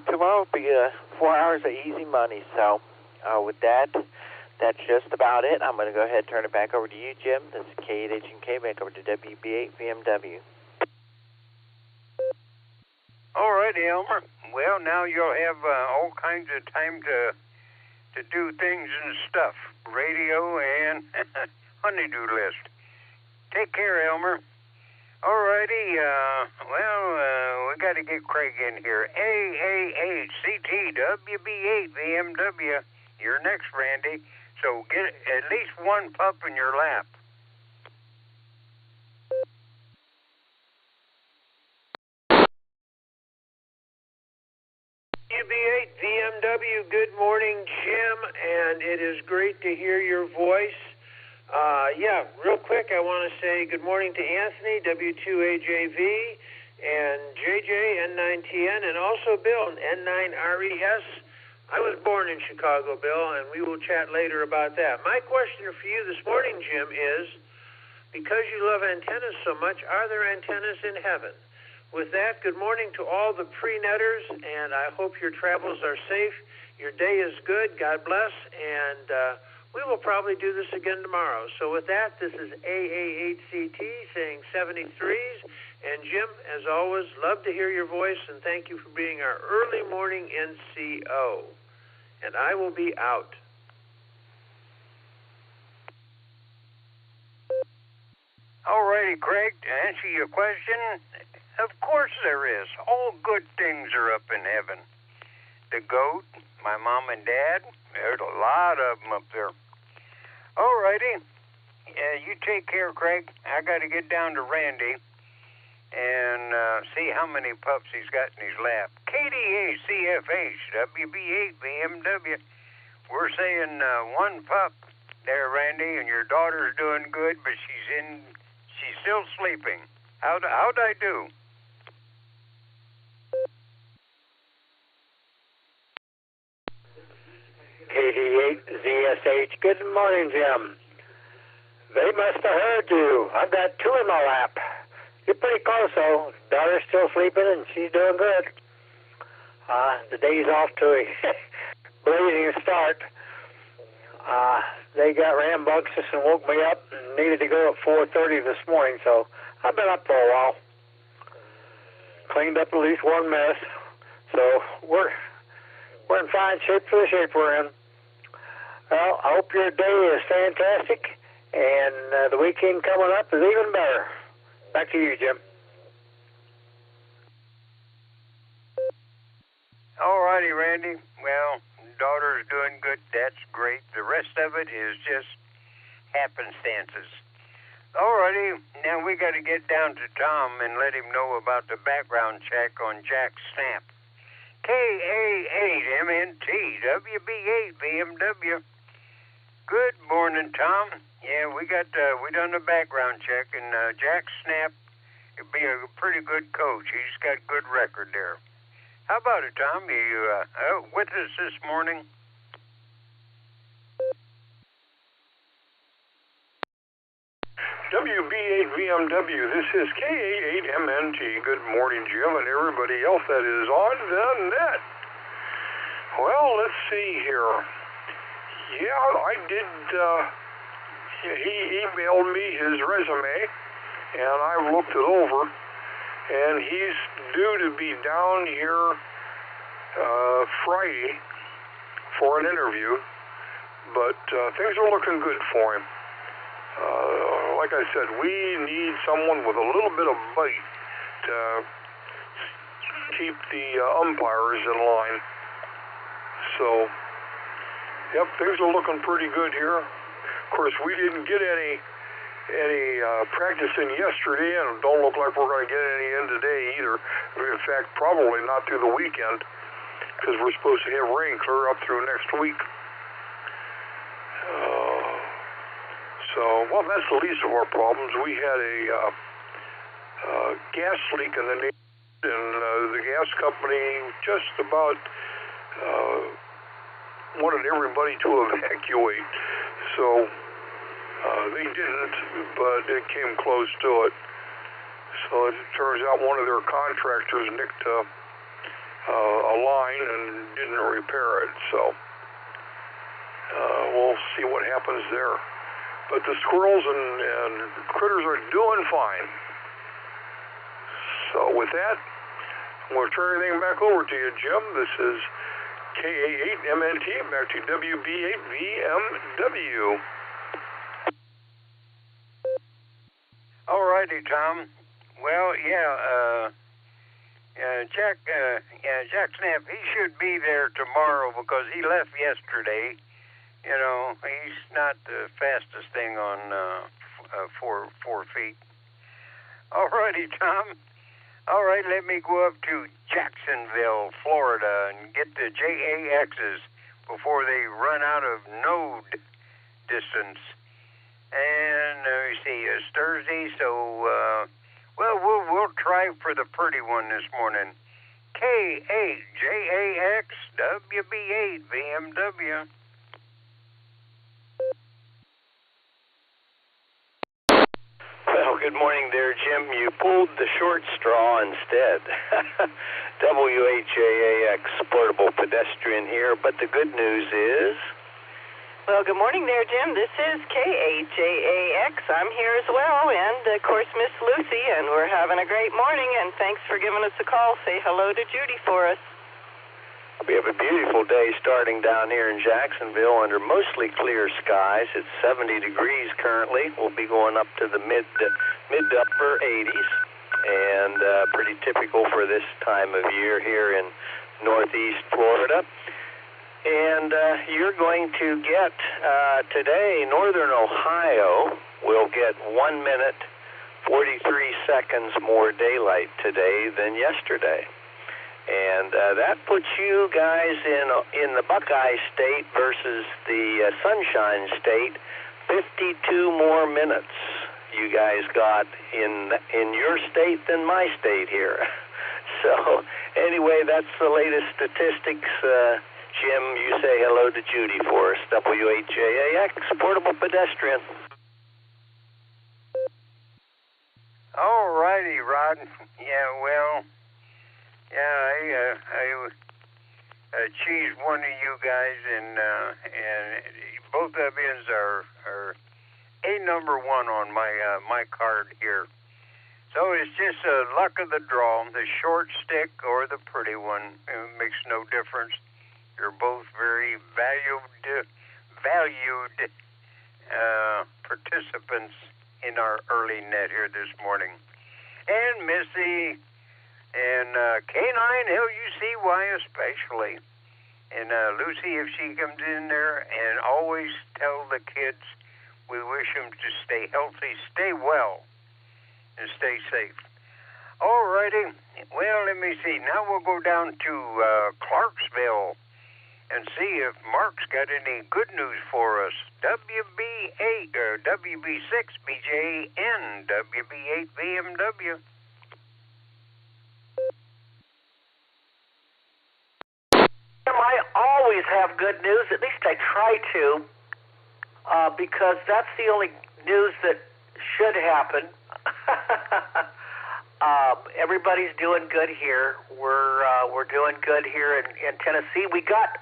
tomorrow will be 4 hours of easy money. So with that, that's just about it. I'm going to go ahead and turn it back over to you, Jim. This is K8H&K, back over to WB8 VMW. All right, Elmer. Well, now you'll have all kinds of time to do things and stuff. Radio and honeydew list. Take care, Elmer. All righty. We got to get Craig in here. AAHCTWB8 VMW. You're next, Randy. So get at least one pup in your lap. WB8 VMW, good morning, Jim, and it is great to hear your voice. Real quick, I want to say good morning to Anthony, W2AJV, and JJ, N9TN, and also Bill, N9RES. I was born in Chicago, Bill, and we will chat later about that. My question for you this morning, Jim, is, because you love antennas so much, are there antennas in heaven? With that, good morning to all the pre-netters, and I hope your travels are safe. Your day is good. God bless, and we will probably do this again tomorrow. So with that, this is AA8CT saying 73s, and Jim, as always, love to hear your voice, and thank you for being our early morning NCO. And I will be out. All righty, Craig, to answer your question, of course there is. All good things are up in heaven. The goat, my mom and dad, there's a lot of them up there. All righty. You take care, Craig. I got to get down to Randy and see how many pups he's got in his lap. KDA CFH WB8 BMW. We're saying one pup there, Randy, and your daughter's doing good, but she's still sleeping. How'd I do? KD8ZSH, good morning, Jim. They must have heard you. I've got two in my lap. You're pretty close, though. Daughter's still sleeping, and she's doing good. The day's off to a blazing start. They got rambunctious and woke me up and needed to go at 4:30 this morning, so I've been up for a while. Cleaned up at least one mess. So we're in fine shape for the shape we're in. Well, I hope your day is fantastic, and the weekend coming up is even better. Back to you, Jim. All righty, Randy. Well, daughter's doing good. That's great. The rest of it is just happenstances. All righty. Now we got to get down to Tom and let him know about the background check on Jack Snap. KA8MNT WB8 BMW. Good morning, Tom. Yeah, we done the background check, and Jack Snap would be a pretty good coach. He's got good record there. How about it, Tom? You with us this morning? WB8 VMW, this is K88MNT. Good morning, Jim, and everybody else that is on the net. Well, let's see here. Yeah, I did, he emailed me his resume, and I looked it over, and he's due to be down here Friday for an interview, but things are looking good for him. Like I said, we need someone with a little bit of bite to keep the umpires in line. So, yep, things are looking pretty good here. Of course, we didn't get any practice in yesterday, and don't look like we're going to get any in today either. In fact, probably not through the weekend, because we're supposed to have rain clear up through next week. Well, that's the least of our problems. We had a gas leak in the neighborhood, and the gas company just about wanted everybody to evacuate. So they didn't, but it came close to it. So it turns out one of their contractors nicked a line and didn't repair it. So we'll see what happens there. But the squirrels and critters are doing fine. So with that, I'm going to turn everything back over to you, Jim. This is KA8MNT, back to WB8VMW. All righty, Tom. Well, Jack Snap, he should be there tomorrow because he left yesterday. You know, he's not the fastest thing on 4 feet. All righty, Tom. All right, let me go up to Jacksonville, Florida, and get the JAXs before they run out of node distance. And let me see, it's Thursday, so we'll try for the pretty one this morning. K8JAX WB8 VMW. Well, good morning there, Jim. You pulled the short straw instead. WHAAX Portable Pedestrian here, but the good news is... Well, good morning there, Jim. This is KAJAX. I'm here as well, and, of course, Miss Lucy, and we're having a great morning, and thanks for giving us a call. Say hello to Judy for us. We have a beautiful day starting down here in Jacksonville under mostly clear skies. It's 70 degrees currently. We'll be going up to the mid to upper 80s, and pretty typical for this time of year here in northeast Florida. And you're going to get today, northern Ohio will get 1 minute, 43 seconds more daylight today than yesterday. And that puts you guys in the Buckeye State versus the Sunshine State 52 more minutes you guys got in your state than my state here. So anyway, that's the latest statistics. Jim, you say hello to Judy for us. WHAAX, Portable Pedestrian. All righty, Rod. I cheesed one of you guys, and both of yous are a number one on my card here. So it's just a luck of the draw. The short stick or the pretty one, it makes no difference. You're both very valued participants in our early net here this morning. And Missy and K9 LUCY especially. And Lucy, if she comes in there, and always tell the kids we wish them to stay healthy, stay well, and stay safe. All righty. Well, let me see. Now we'll go down to Clarksville and see if Mark's got any good news for us. WB8 or WB6 BJN WB8 VMW. I always have good news. At least I try to, because that's the only news that should happen. Everybody's doing good here. We're doing good here in Tennessee. We got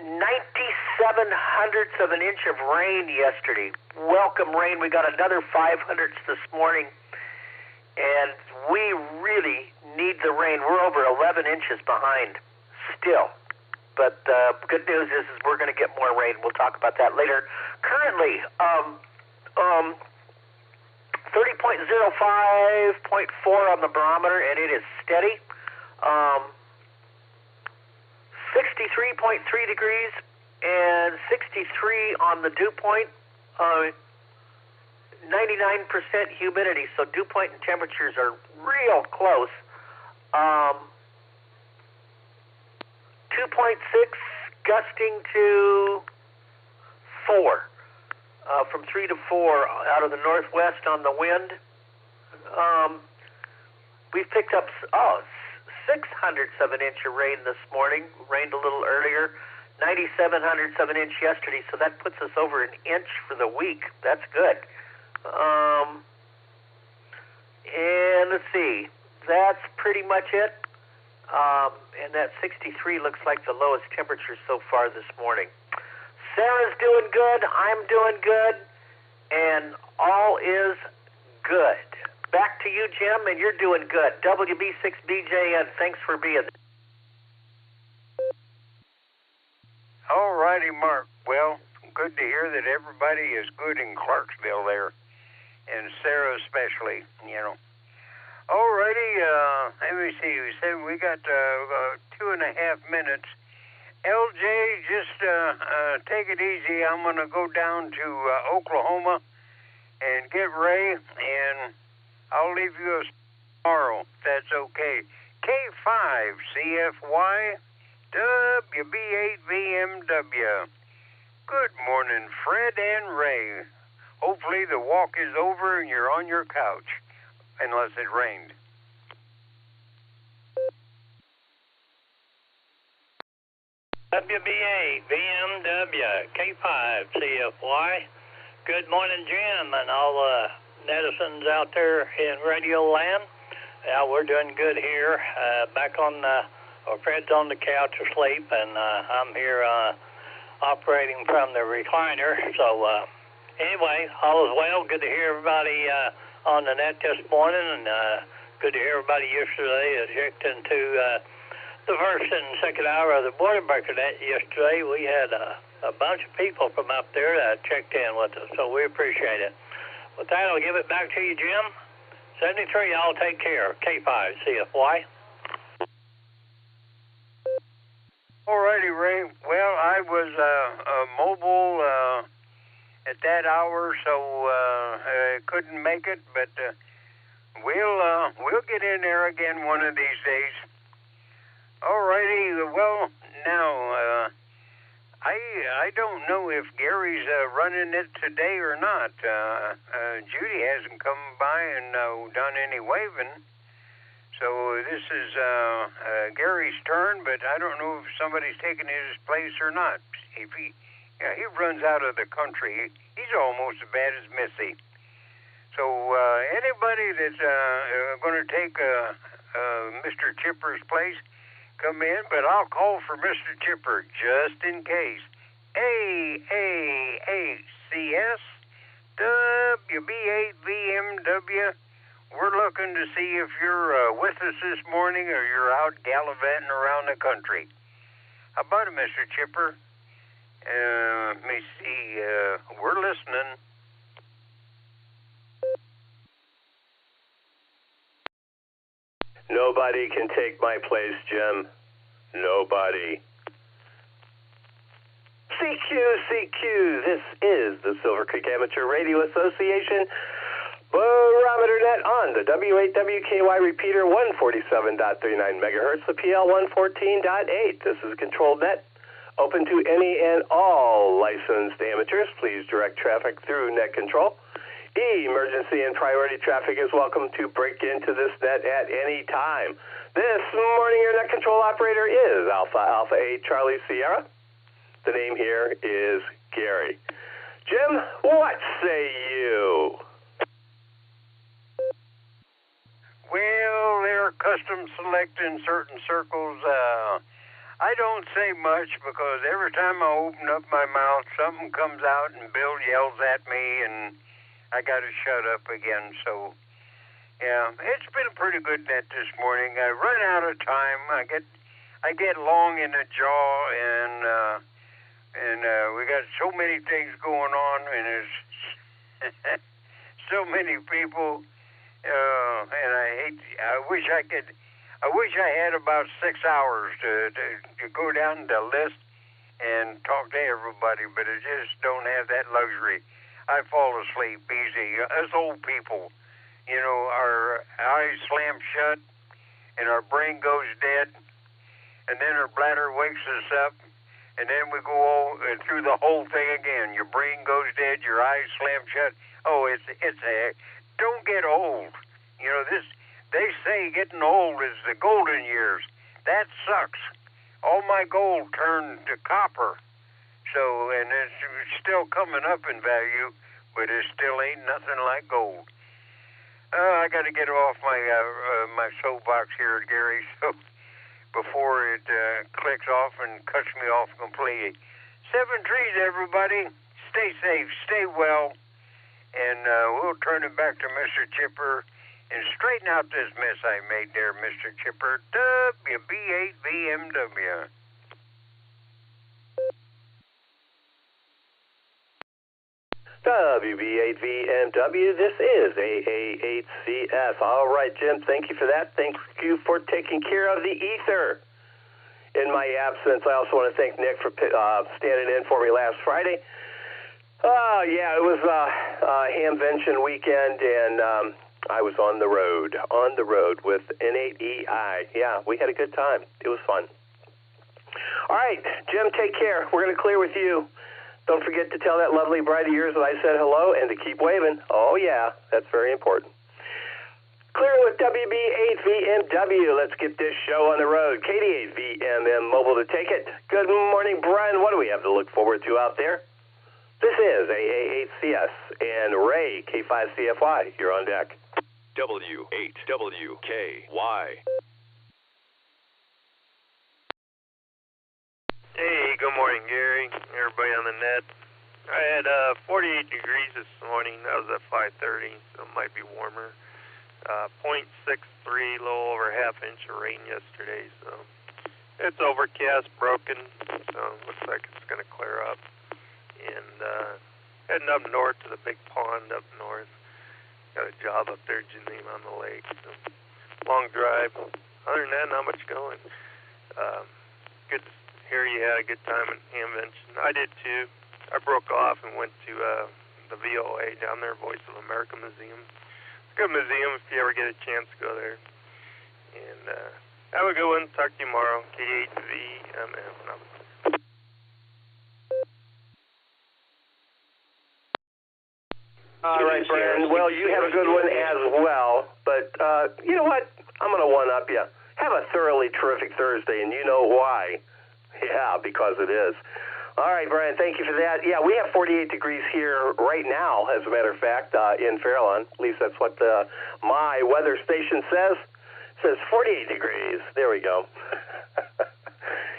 97 hundredths of an inch of rain yesterday. Welcome rain. We got another 5 hundredths this morning, and we really need the rain. We're over 11 inches behind still. But good news is we're going to get more rain. We'll talk about that later. Currently, 30.05.4 on the barometer, and it is steady. 63.3 degrees and 63 on the dew point. 99% humidity, so dew point and temperatures are real close. 2.6 gusting to 4, from 3 to 4 out of the northwest on the wind. We've picked up 6 hundredths of an inch of rain this morning. Rained a little earlier. 97 hundredths of an inch yesterday, so that puts us over an inch for the week. That's good. And let's see. That's pretty much it. and that 63 looks like the lowest temperature so far this morning. Sarah's doing good, I'm doing good, and all is good. Back to you, Jim, and you're doing good. WB6BJN, thanks for being there. All righty, Mark. Well, good to hear that everybody is good in Clarksville there, and Sarah especially, you know. All righty, let me see. We said we got 2.5 minutes. LJ, just take it easy. I'm going to go down to Oklahoma and get Ray, and I'll leave you tomorrow, if that's okay. K5CFY WB8VMW. Good morning, Fred and Ray. Hopefully the walk is over and you're on your couch, unless it rained. WB8VMW K5CFY. Good morning, Jim, and all the netizens out there in Radio Land. Yeah, we're doing good here. Back on Fred's on the couch asleep, and I'm here operating from the recliner. So anyway, all is well. Good to hear everybody on the net this morning, and good to hear everybody yesterday that checked into the first and second hour of the Barometer Net yesterday. We had a bunch of people from up there that checked in with us, so we appreciate it. With that, I'll give it back to you, Jim. 73, y'all take care. K5CFY. All righty, Ray. Well, I was mobile at that hour, so couldn't make it, but we'll get in there again one of these days. All righty. Well, now I don't know if Gary's running it today or not. Judy hasn't come by and done any waving. So this is Gary's turn, but I don't know if somebody's taking his place or not. If he runs out of the country, he's almost as bad as Missy. So anybody that's going to take Mr. Chipper's place, come in, but I'll call for Mr. Chipper just in case. AAACS WB8VMW. We're looking to see if you're with us this morning or you're out gallivanting around the country. How about it, Mr. Chipper? Let me see. We're listening. Nobody can take my place, Jim. Nobody. CQ. This is the Silvercreek Amateur Radio Association. Barometer Net on the W8WKY repeater 147.39 megahertz, the PL 114.8. This is a controlled net, open to any and all licensed amateurs. Please direct traffic through net control. Emergency and priority traffic is welcome to break into this net at any time. This morning, your net control operator is Alpha 8 Charlie Sierra. The name here is Gary. Jim, what say you? Well, they're custom select in certain circles. I don't say much because every time I open up my mouth, something comes out and Bill yells at me and I got to shut up again. So, yeah, it's been a pretty good net this morning. I run out of time. I get long in the jaw, and we got so many things going on, and there's so many people. And I wish I had about 6 hours to go down the list and talk to everybody, but I just don't have that luxury. I fall asleep easy. Us old people, you know, our eyes slam shut and our brain goes dead, and then our bladder wakes us up, and then we go through the whole thing again. Your brain goes dead, your eyes slam shut. Oh, don't get old. You know, they say getting old is the golden years. That sucks. All my gold turned to copper. So, and it's still coming up in value, but it still ain't nothing like gold. I got to get off my soapbox here, Gary. So before it clicks off and cuts me off completely. 7 trees, everybody. Stay safe, stay well, and we'll turn it back to Mr. Chipper and straighten out this mess I made there, Mr. Chipper. WB8VMW. WB8VMW, this is AA8CS. All right, Jim, thank you for that. Thank you for taking care of the ether. In my absence, I also want to thank Nick for standing in for me last Friday. Yeah, it was Hamvention weekend, and I was on the road with N8EI. Yeah, we had a good time. It was fun. All right, Jim, take care. We're going to clear with you. Don't forget to tell that lovely bride of yours that I said hello and to keep waving. Oh, yeah, that's very important. Clear with WB8VMW. Let's get this show on the road. KD8VMM Mobile to take it. Good morning, Brian. What do we have to look forward to out there? This is AA8CS and Ray, K5CFY. You're on deck. W8WKY. Hey, good morning, Gary. Everybody on the net. I had 48 degrees this morning. That was at 5:30, so it might be warmer. 0.63, a little over half inch of rain yesterday, so it's overcast, broken, so looks like it's going to clear up. And heading up north to the big pond up north. Got a job up there, Geneva on the lake. So long drive. Other than that, not much going. Good to hear you had a good time at Hamvention. I did too. I broke off and went to the VOA down there, Voice of America Museum. It's a good museum if you ever get a chance to go there. And have a good one. Talk to you tomorrow. KD8VMM. All right, Brandon. Well, you have a good one as well. But you know what? I'm going to one-up you. Have a thoroughly terrific Thursday, and you know why. Yeah, because it is. All right, Brian, thank you for that. Yeah, we have 48 degrees here right now, as a matter of fact, in Fairlawn. At least that's what my weather station says. It says 48 degrees. There we go.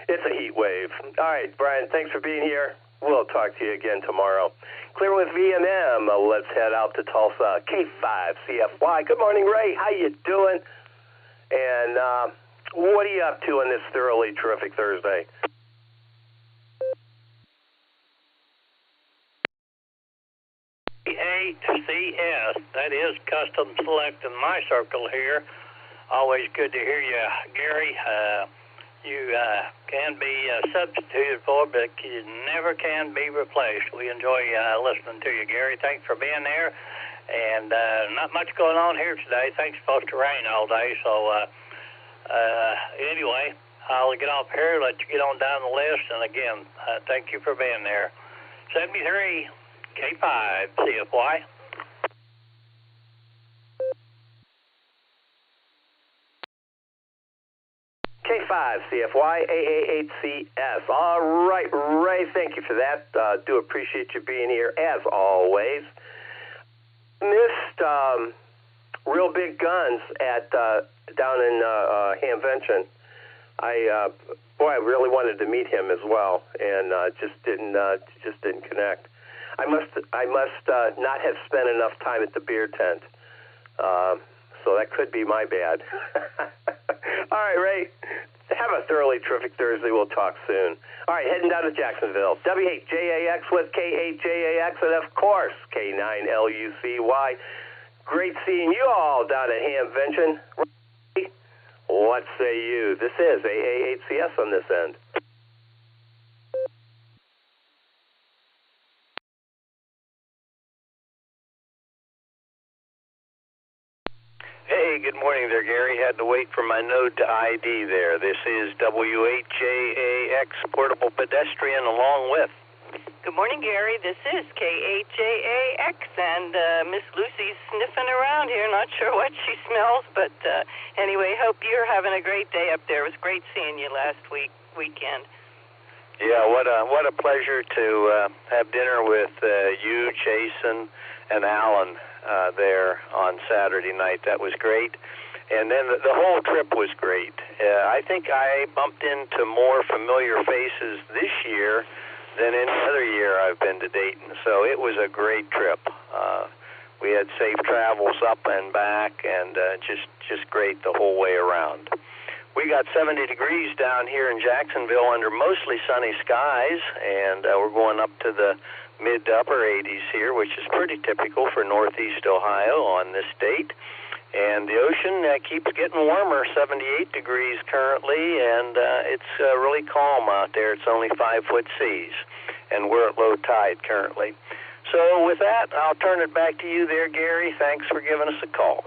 It's a heat wave. All right, Brian, thanks for being here. We'll talk to you again tomorrow. Clear with VMM. Let's head out to Tulsa. K5CFY. Good morning, Ray. How you doing? And what are you up to on this thoroughly terrific Thursday? ACS, that is custom select in my circle here. Always good to hear you, Gary. You can be substituted for, but you never can be replaced. We enjoy listening to you, Gary. Thanks for being there. And not much going on here today. Things supposed to rain all day, so anyway, I'll get off here, let you get on down the list, and again, thank you for being there. 73 K5 CFY. K5 CFY AA8CS. All right, Ray, thank you for that. Do appreciate you being here as always. Missed Real Big Guns at down in Hamvention. I really wanted to meet him as well, and just didn't connect. I must not have spent enough time at the beer tent, so that could be my bad. All right, Ray. Have a thoroughly terrific Thursday. We'll talk soon. All right, heading down to Jacksonville. W8JAX with K8JAX and, of course, K9LUCY. Great seeing you all down at Hamvention. What say you? This is AA8CS on this end. Hey, good morning there, Gary. Had to wait for my node to ID there. This is W8JAX Portable Pedestrian along with. Good morning, Gary. This is K8JAX, and Miss Lucy's sniffing around here. Not sure what she smells, but anyway, hope you're having a great day up there. It was great seeing you last weekend. Yeah, what a pleasure to have dinner with you, Jason, and Alan there on Saturday night. That was great. And then the whole trip was great. I think I bumped into more familiar faces this year than any other year I've been to Dayton. So it was a great trip. We had safe travels up and back, and just great the whole way around. We got 70 degrees down here in Jacksonville under mostly sunny skies, and we're going up to the mid to upper 80s here, which is pretty typical for northeast Ohio on this date. And the ocean keeps getting warmer, 78 degrees currently, and it's really calm out there. It's only 5-foot seas, and we're at low tide currently. So with that, I'll turn it back to you there, Gary. Thanks for giving us a call.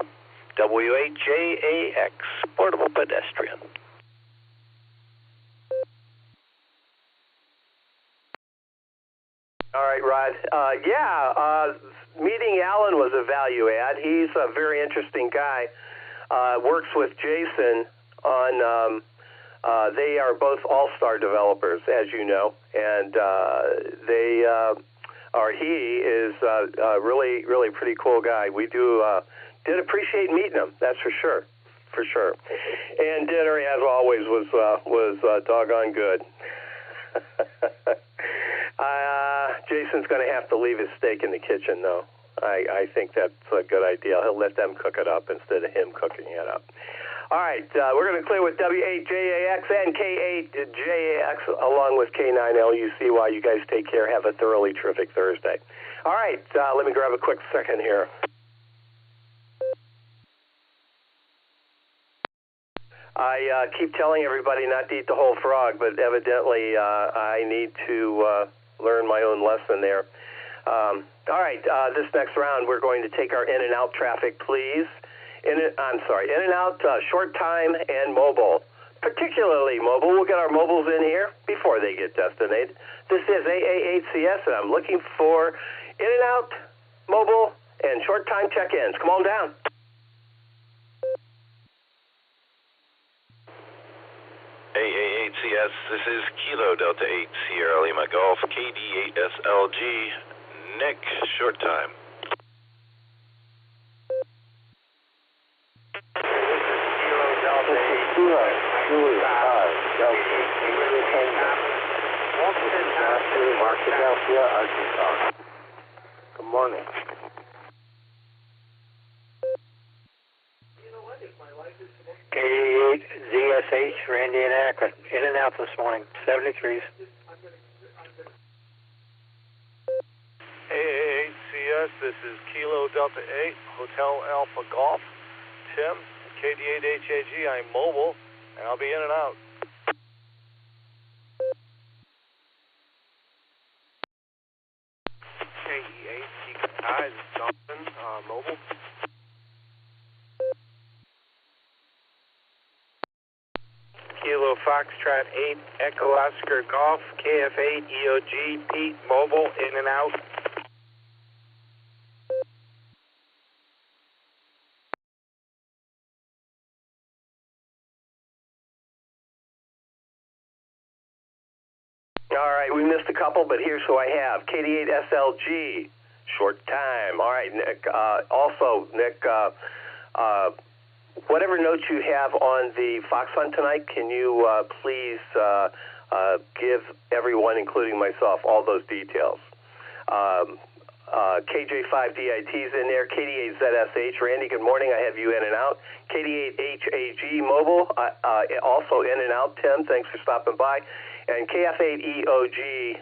WHJAX, Portable Pedestrian. All right, Rod. Meeting Alan was a value add. He's a very interesting guy. Works with Jason on, they are both Allstar developers, as you know, and he is a really pretty cool guy. We did appreciate meeting him, that's for sure. And dinner, as always, was doggone good. Jason's going to have to leave his steak in the kitchen, though. I think that's a good idea. He'll let them cook it up instead of him cooking it up. All right, we're going to clear with W8JAX and K8JAX along with K9LUC while you guys take care. Have a thoroughly terrific Thursday. All right, let me grab a quick second here. I keep telling everybody not to eat the whole frog, but evidently I need to learn my own lesson there. All right, this next round we're going to take our in and out traffic, please. In and out, short time, and mobile. Particularly mobile. We'll get our mobiles in here before they get destinated. This is AA8CS, and I'm looking for in and out, mobile, and short time check-ins. Come on down. AA8CS, this is Kilo Delta 8 Sierra Lima Golf, KD8SLG, Nick, short time. Good morning. K8 ZSH, Randy and Akron. In and out this morning, 73s. AA8CS, this is Kilo Delta 8, Hotel Alpha Golf. Tim, KD8HAG, I'm mobile, and I'll be in and out. KE8, Seeker High, this is Jonathan, mobile. Kilo Foxtrot 8, Echo Oscar Golf, KF8, EOG, Pete, mobile, in and out. All right, we missed a couple, but here's who I have. KD8SLG, short time. All right, Nick. Nick, whatever notes you have on the Fox Hunt tonight, can you please give everyone, including myself, all those details? KJ5DIT's in there, KD8ZSH. Randy, good morning. I have you in and out. KD8HAG mobile, also in and out. Tim, thanks for stopping by. And KF8EOG,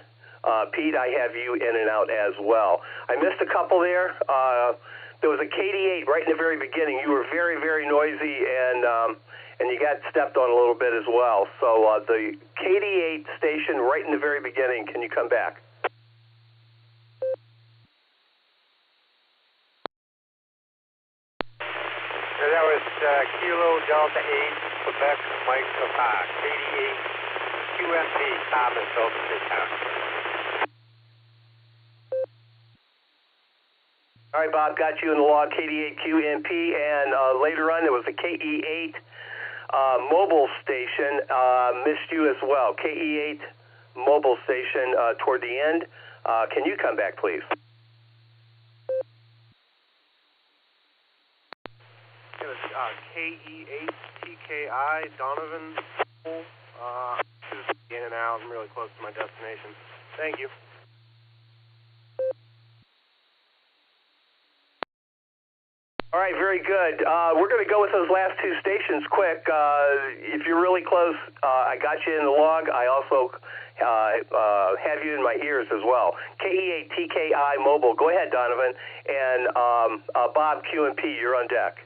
Pete, I have you in and out as well. I missed a couple there. There was a KD8 right in the very beginning. You were very, very noisy, and you got stepped on a little bit as well. So the KD8 station right in the very beginning, can you come back? That was Kilo Delta 8, Quebec, Mike Papa, KD8, QMP, Thomas, Oakland Town. All right, Bob, got you in the log, KD8QMP, and later on there was a KE8 mobile station, missed you as well. KE8 mobile station toward the end. Can you come back, please? got a KE8TKI Donovan. Just in and out. I'm really close to my destination. Thank you. All right, very good. We're going to go with those last two stations quick. If you're really close, I got you in the log. I also have you in my ears as well. KE8TKI Mobile. Go ahead, Donovan. And Bob, Q&P, you're on deck.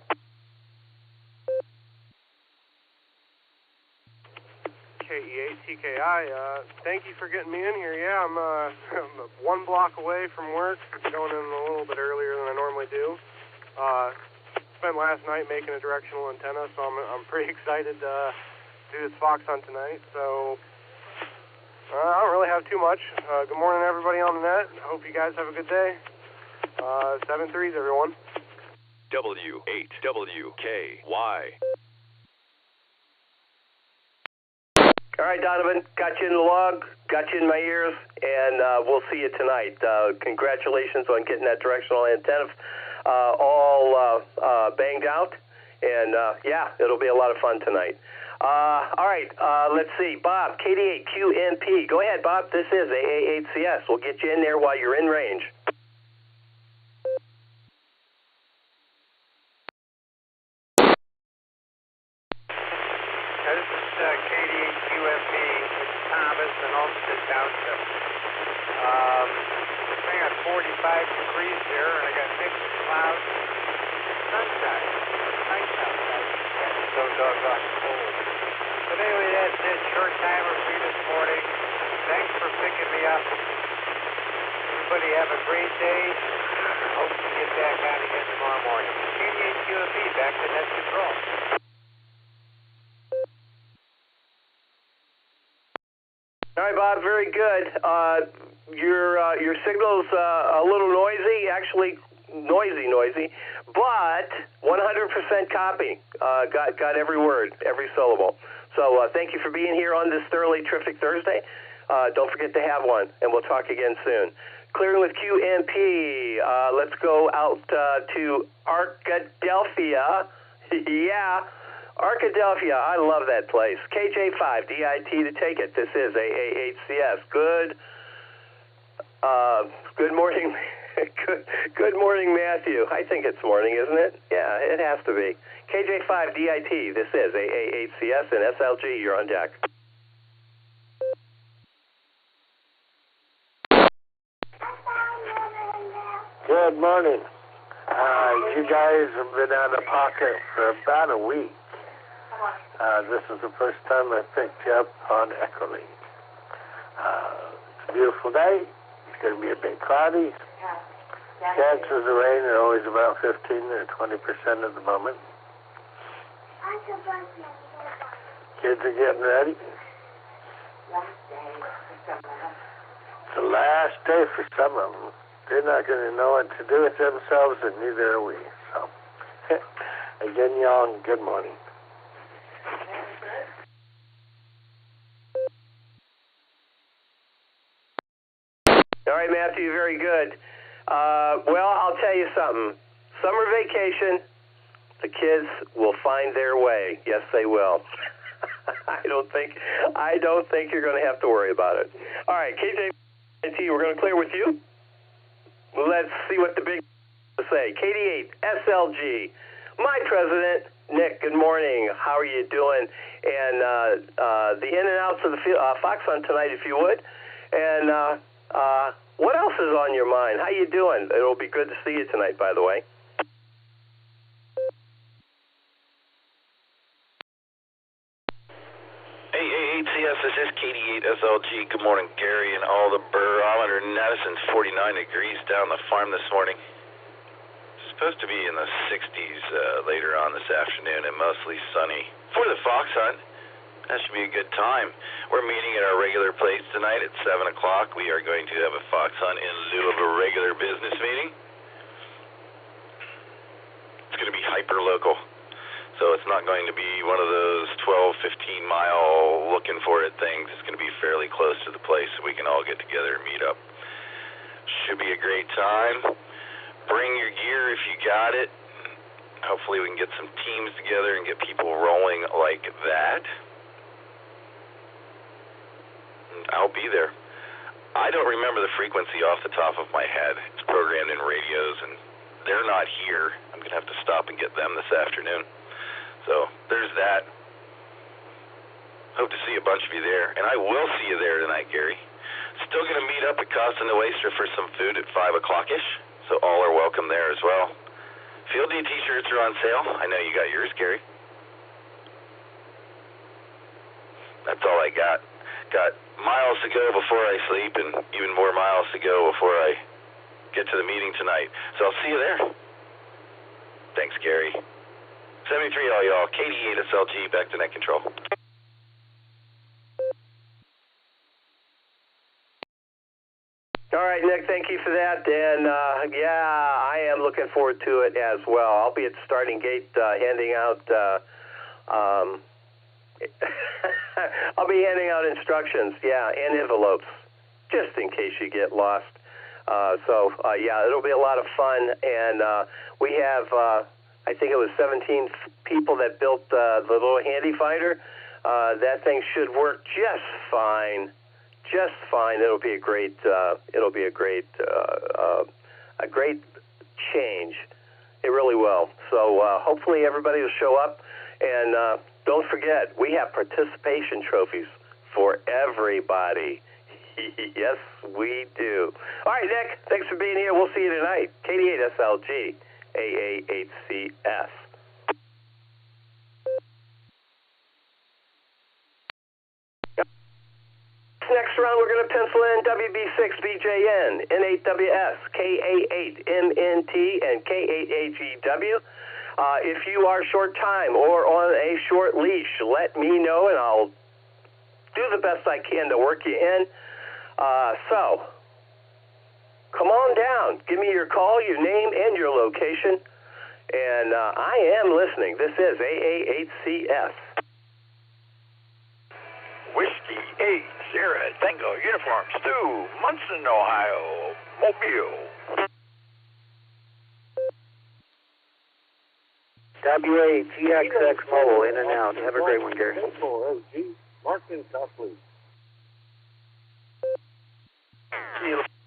KE8TKI, thank you for getting me in here. Yeah, I'm 1 block away from work, going in a little bit earlier than I normally do. Spent last night making a directional antenna, so I'm pretty excited to do this Fox hunt tonight. So I don't really have too much. Good morning, everybody on the net. I hope you guys have a good day. 7-3s, everyone. W8WKY. All right, Donovan, got you in the log, got you in my ears, and we'll see you tonight. Congratulations on getting that directional antenna all banged out, and yeah, it'll be a lot of fun tonight. All right, let's see. Bob, KD8QNP. Go ahead, Bob. This is AA8CS. We'll get you in there while you're in range. This is KD8QNP. It's Thomas and Olmsted Township. I got 45 degrees here, and I got mixed clouds, sunshine. Nice outside. It's so doggone cold. But anyway, that's it. Short timer for you this morning. Thanks for picking me up. Everybody have a great day. Hope to get back on again tomorrow morning. KD8QNP, back to net control. All right, Bob, very good. Your signal's a little noisy, actually noisy, but 100% copy. Got every word, every syllable. So thank you for being here on this thoroughly terrific Thursday. Don't forget to have one, and we'll talk again soon. Clearing with QNP. Let's go out to Arkadelphia. Yeah. Arkadelphia, I love that place. KJ5, DIT to take it. This is AA8CS. Good morning. Good morning, Matthew. I think it's morning, isn't it? Yeah, it has to be. KJ5, DIT. This is AA8CS and SLG. You're on deck. Good morning. You guys have been out of pocket for about a week. This is the first time I picked you up on EchoLink. It's a beautiful day. It's going to be a bit cloudy. Chances of rain are always about 15 or 20% at the moment. Kids are getting ready. It's the last day for some of them. They're not going to know what to do with themselves, and neither are we. So, again, y'all, good morning. All right, Matthew, very good. Well, I'll tell you something. Summer vacation, the kids will find their way. Yes, they will. I don't think you're going to have to worry about it. All right, KJ&T, we're going to clear with you. Let's see what the big say. KD8 SLG. My president, Nick. Good morning. How are you doing? And the in and outs of the Fox Hunt tonight, if you would. And what else is on your mind? How you doing? It'll be good to see you tonight, by the way. AACS, this is KD8 SLG. Good morning, Gary, and all the barometer net. It's 49 degrees down the farm this morning. It's supposed to be in the 60s later on this afternoon and mostly sunny. For the Fox Hunt, that should be a good time. We're meeting at our regular place tonight at 7 o'clock. We are going to have a Fox Hunt in lieu of a regular business meeting. It's going to be hyper-local. So it's not going to be one of those 12, 15-mile looking-for-it things. It's going to be fairly close to the place so we can all get together and meet up. Should be a great time. Bring your gear if you got it. hopefully we can get some teams together and get people rolling like that. I'll be there. I don't remember the frequency off the top of my head. It's programmed in radios, and they're not here. I'm going to have to stop and get them this afternoon. So there's that. Hope to see a bunch of you there. And I will see you there tonight, Gary. Still going to meet up at Costa and Oyster for some food at 5 o'clock-ish. So all are welcome there as well. Field D t-shirts are on sale. I know you got yours, Gary. That's all I got. Got miles to go before I sleep and even more miles to go before I get to the meeting tonight. So I'll see you there. Thanks, Gary. 73 all y'all. KD8 SLG, back to net control. All right, Nick, thank you for that. And, yeah, I am looking forward to it as well. I'll be at the starting gate handing out I'll be handing out instructions, and envelopes, just in case you get lost. Yeah, it'll be a lot of fun. And we have, I think it was 17 people that built the little handy fighter. That thing should work just fine. Just fine. It'll be a great. A great change. It really will. So hopefully everybody will show up. And don't forget, we have participation trophies for everybody. Yes, we do. All right, Nick, thanks for being here. We'll see you tonight. KD8SLG, AA8CS. Next round, we're going to pencil in WB6BJN, N8WS, K88MNT, and K8AGW. If you are short time or on a short leash, let me know, and I'll do the best I can to work you in. So, come on down. Give me your call, your name, and your location. And I am listening. This is AA8CS. Whiskey 8 Sierra Tango Uniform Stu, Munson, Ohio, Mobile. WAGXX Mobile, in and out. Have a great one, Gary. Martin Copley.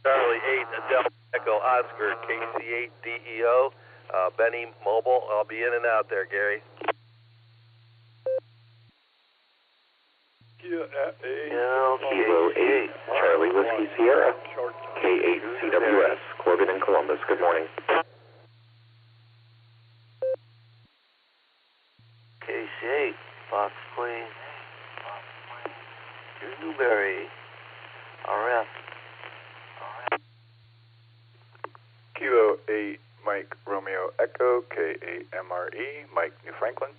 Charlie 8 Delta Echo Oscar KC8 DEO Benny Mobile. I'll be in and out there, Gary. Kilo 8 Charlie Whiskey Sierra K8 CWS Corbin in Columbus. Good morning. KC8 Fox Queen Newberry RF. Kilo 8 Mike Romeo Echo K8 MRE Mike New Franklin.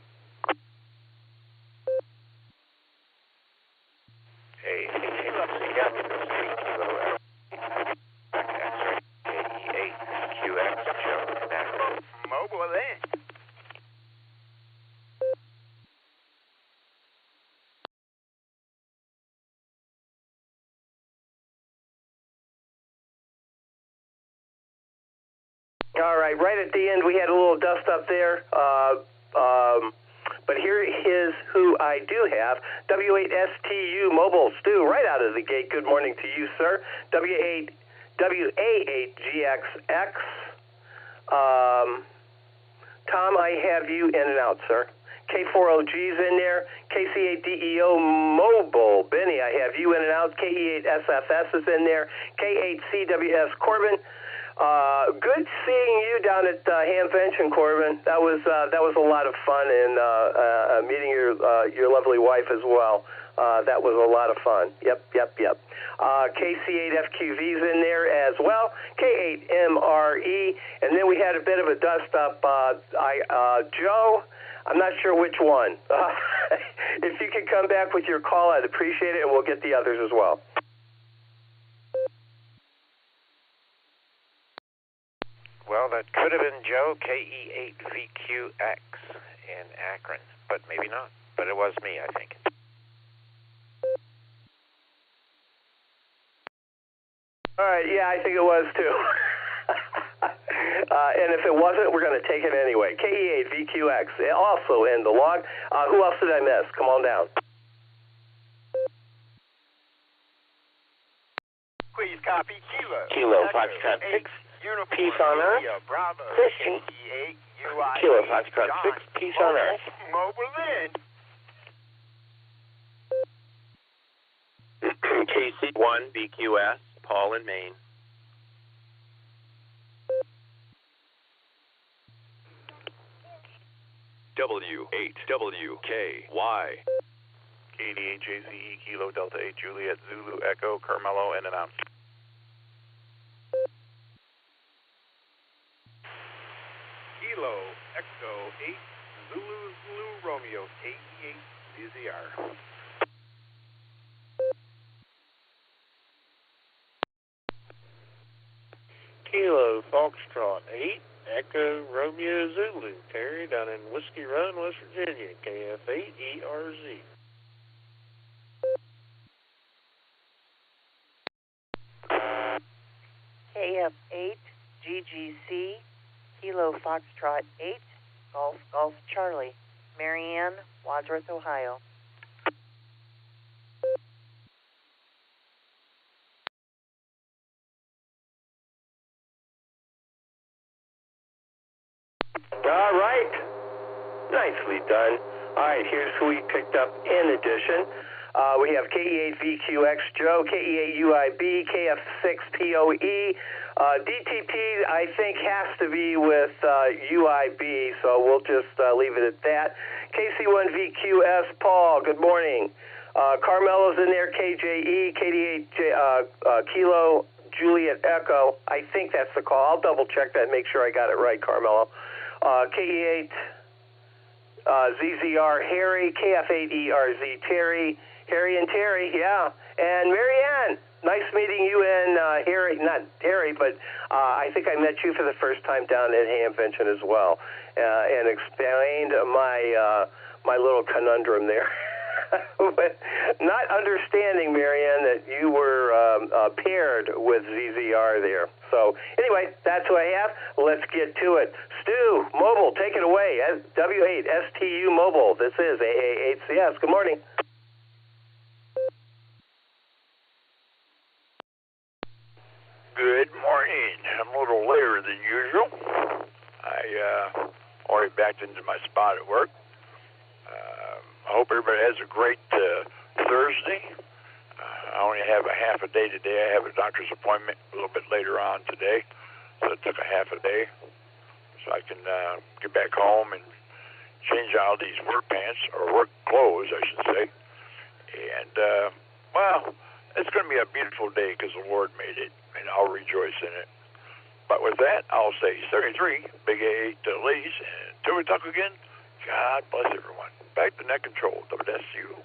Mobile in. All right at the end, we had a little dust up there. But here is who I do have. W8STU Mobile Stu, right out of the gate. Good morning to you, sir. WA8GXX. Tom, I have you in and out, sir. K4OG's in there. KC8DEO Mobile. Benny, I have you in and out. KE8SFS is in there. K8CWS Corbin. Good seeing you down at Hamvention, Corbin. That was a lot of fun, and meeting your lovely wife as well. That was a lot of fun. Yep. KC8FQV's in there as well. K8MRE, and then we had a bit of a dust up. Joe, I'm not sure which one. If you could come back with your call, I'd appreciate it, and we'll get the others as well. Well, that could have been Joe, KE8VQX in Akron, but maybe not. But it was me, I think. All right, yeah, I think it was too. And if it wasn't, we're going to take it anyway. KE8VQX, also in the log. Who else did I miss? Come on down. Please copy Kilo. Kilo Foxtrot 6, peace on Earth. Bravo. Fishing. Kilo Foxtrot 6, peace on Earth. Mobile in. KC1 BQS, Paul in Maine. W8WKY. KD8JZE Kilo Delta 8 Juliet Zulu Echo Carmelo in and out. Kilo Echo 8 Zulu Zulu Romeo KE8 ZZR. Kilo Foxtrot 8 Echo Romeo Zulu, Terry down in Whiskey Run, West Virginia, KF8ERZ. KF8 GGC Kilo Foxtrot 8 Golf Golf Charlie, Marianne, Wadsworth, Ohio. All right. Nicely done. All right, here's who we picked up in addition. We have KE8VQX Joe, KE8UIB, KF6POE. DTP, I think, has to be with UIB, so we'll just leave it at that. KC1VQS Paul, good morning. Carmelo's in there, KJE, KD8 Kilo Juliet Echo. I think that's the call. I'll double check that and make sure I got it right, Carmelo. KE8 ZZR Harry, KF8ERZ Terry, Harry and Terry, yeah. And Marianne, nice meeting you and Harry, not Harry, but I think I met you for the first time down at Hamvention as well, and explained my little conundrum there. But not understanding, Marianne, that you were paired with ZZR there. So anyway, that's who I have. Let's get to it. Stu, Mobile, take it away. W8STU Mobile. This is AA8CS. Good morning. Good morning. I'm a little later than usual. I already backed into my spot at work. I hope everybody has a great Thursday. I only have a half a day today. I have a doctor's appointment a little bit later on today, so it took a half a day. So I can get back home and change out these work pants, or work clothes, I should say. And, well, it's going to be a beautiful day because the Lord made it, and I'll rejoice in it. But with that, I'll say 33, Big A8 ladies, and until we talk again, God bless everyone. Back to net control, WSU.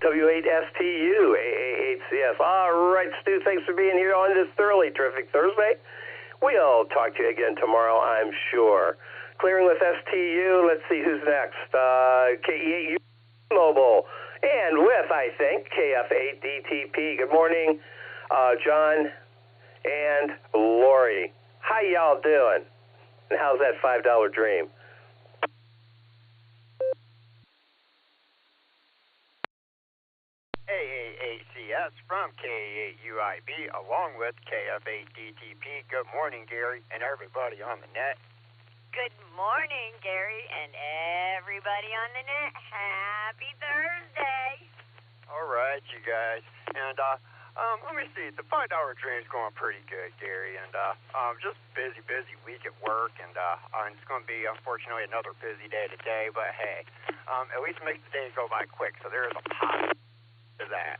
W8STU, AA8CS. All right, Stu, thanks for being here on this thoroughly terrific Thursday. We'll talk to you again tomorrow, I'm sure. Clearing with STU, let's see who's next. KE8U Mobile, and with, I think, KF8DTP. Good morning, John and Lori. How y'all doing? And how's that $5 dream? AAACS from KA8UIB along with KF8DTP. Good morning, Gary, and everybody on the net. Good morning, Gary, and everybody on the net. Happy Thursday. All right, you guys. And let me see. The $5 dream is going pretty good, Gary. And just busy week at work. And it's going to be, unfortunately, another busy day today. But hey, at least it makes the day go by quick. So there is a positive to that.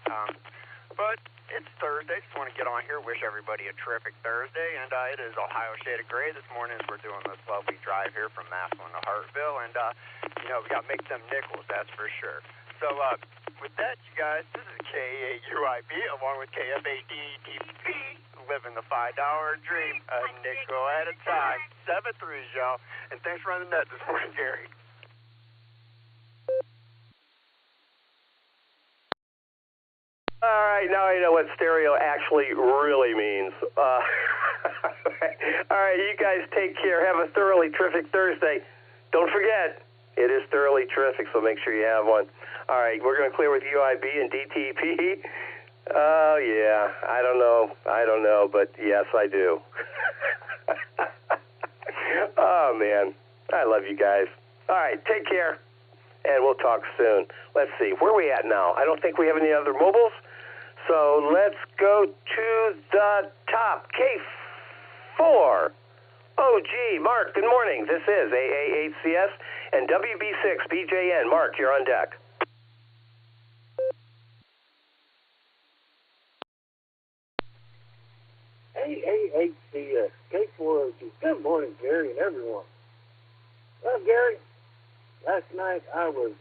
But it's Thursday. Just want to get on here. Wish everybody a terrific Thursday. And it is Ohio Shade of Gray this morning as we're doing this lovely drive here from Massillon to Hartville. And, you know, we got to make them nickels, that's for sure. So, with that, you guys, this is KA8UIB along with KF8DTP, living the $5 dream, a nickel at a time. 7-3, y'all. And thanks for running the net this morning, Gary. right, now I know what stereo actually really means. All right, you guys take care. Have a thoroughly terrific Thursday. Don't forget, it is thoroughly terrific, so make sure you have one. All right, we're going to clear with UIB and DTP. Oh, yeah, I don't know, but yes, I do. Oh, man, I love you guys. All right, take care, and we'll talk soon. Let's see, where are we at now? I don't think we have any other mobiles, so let's go to the top. K4. OG, Mark, good morning. This is AA8CS and WB6BJN. Mark, you're on deck. AA8CS, K4OG. Good morning, Gary and everyone. Well, Gary, last night I was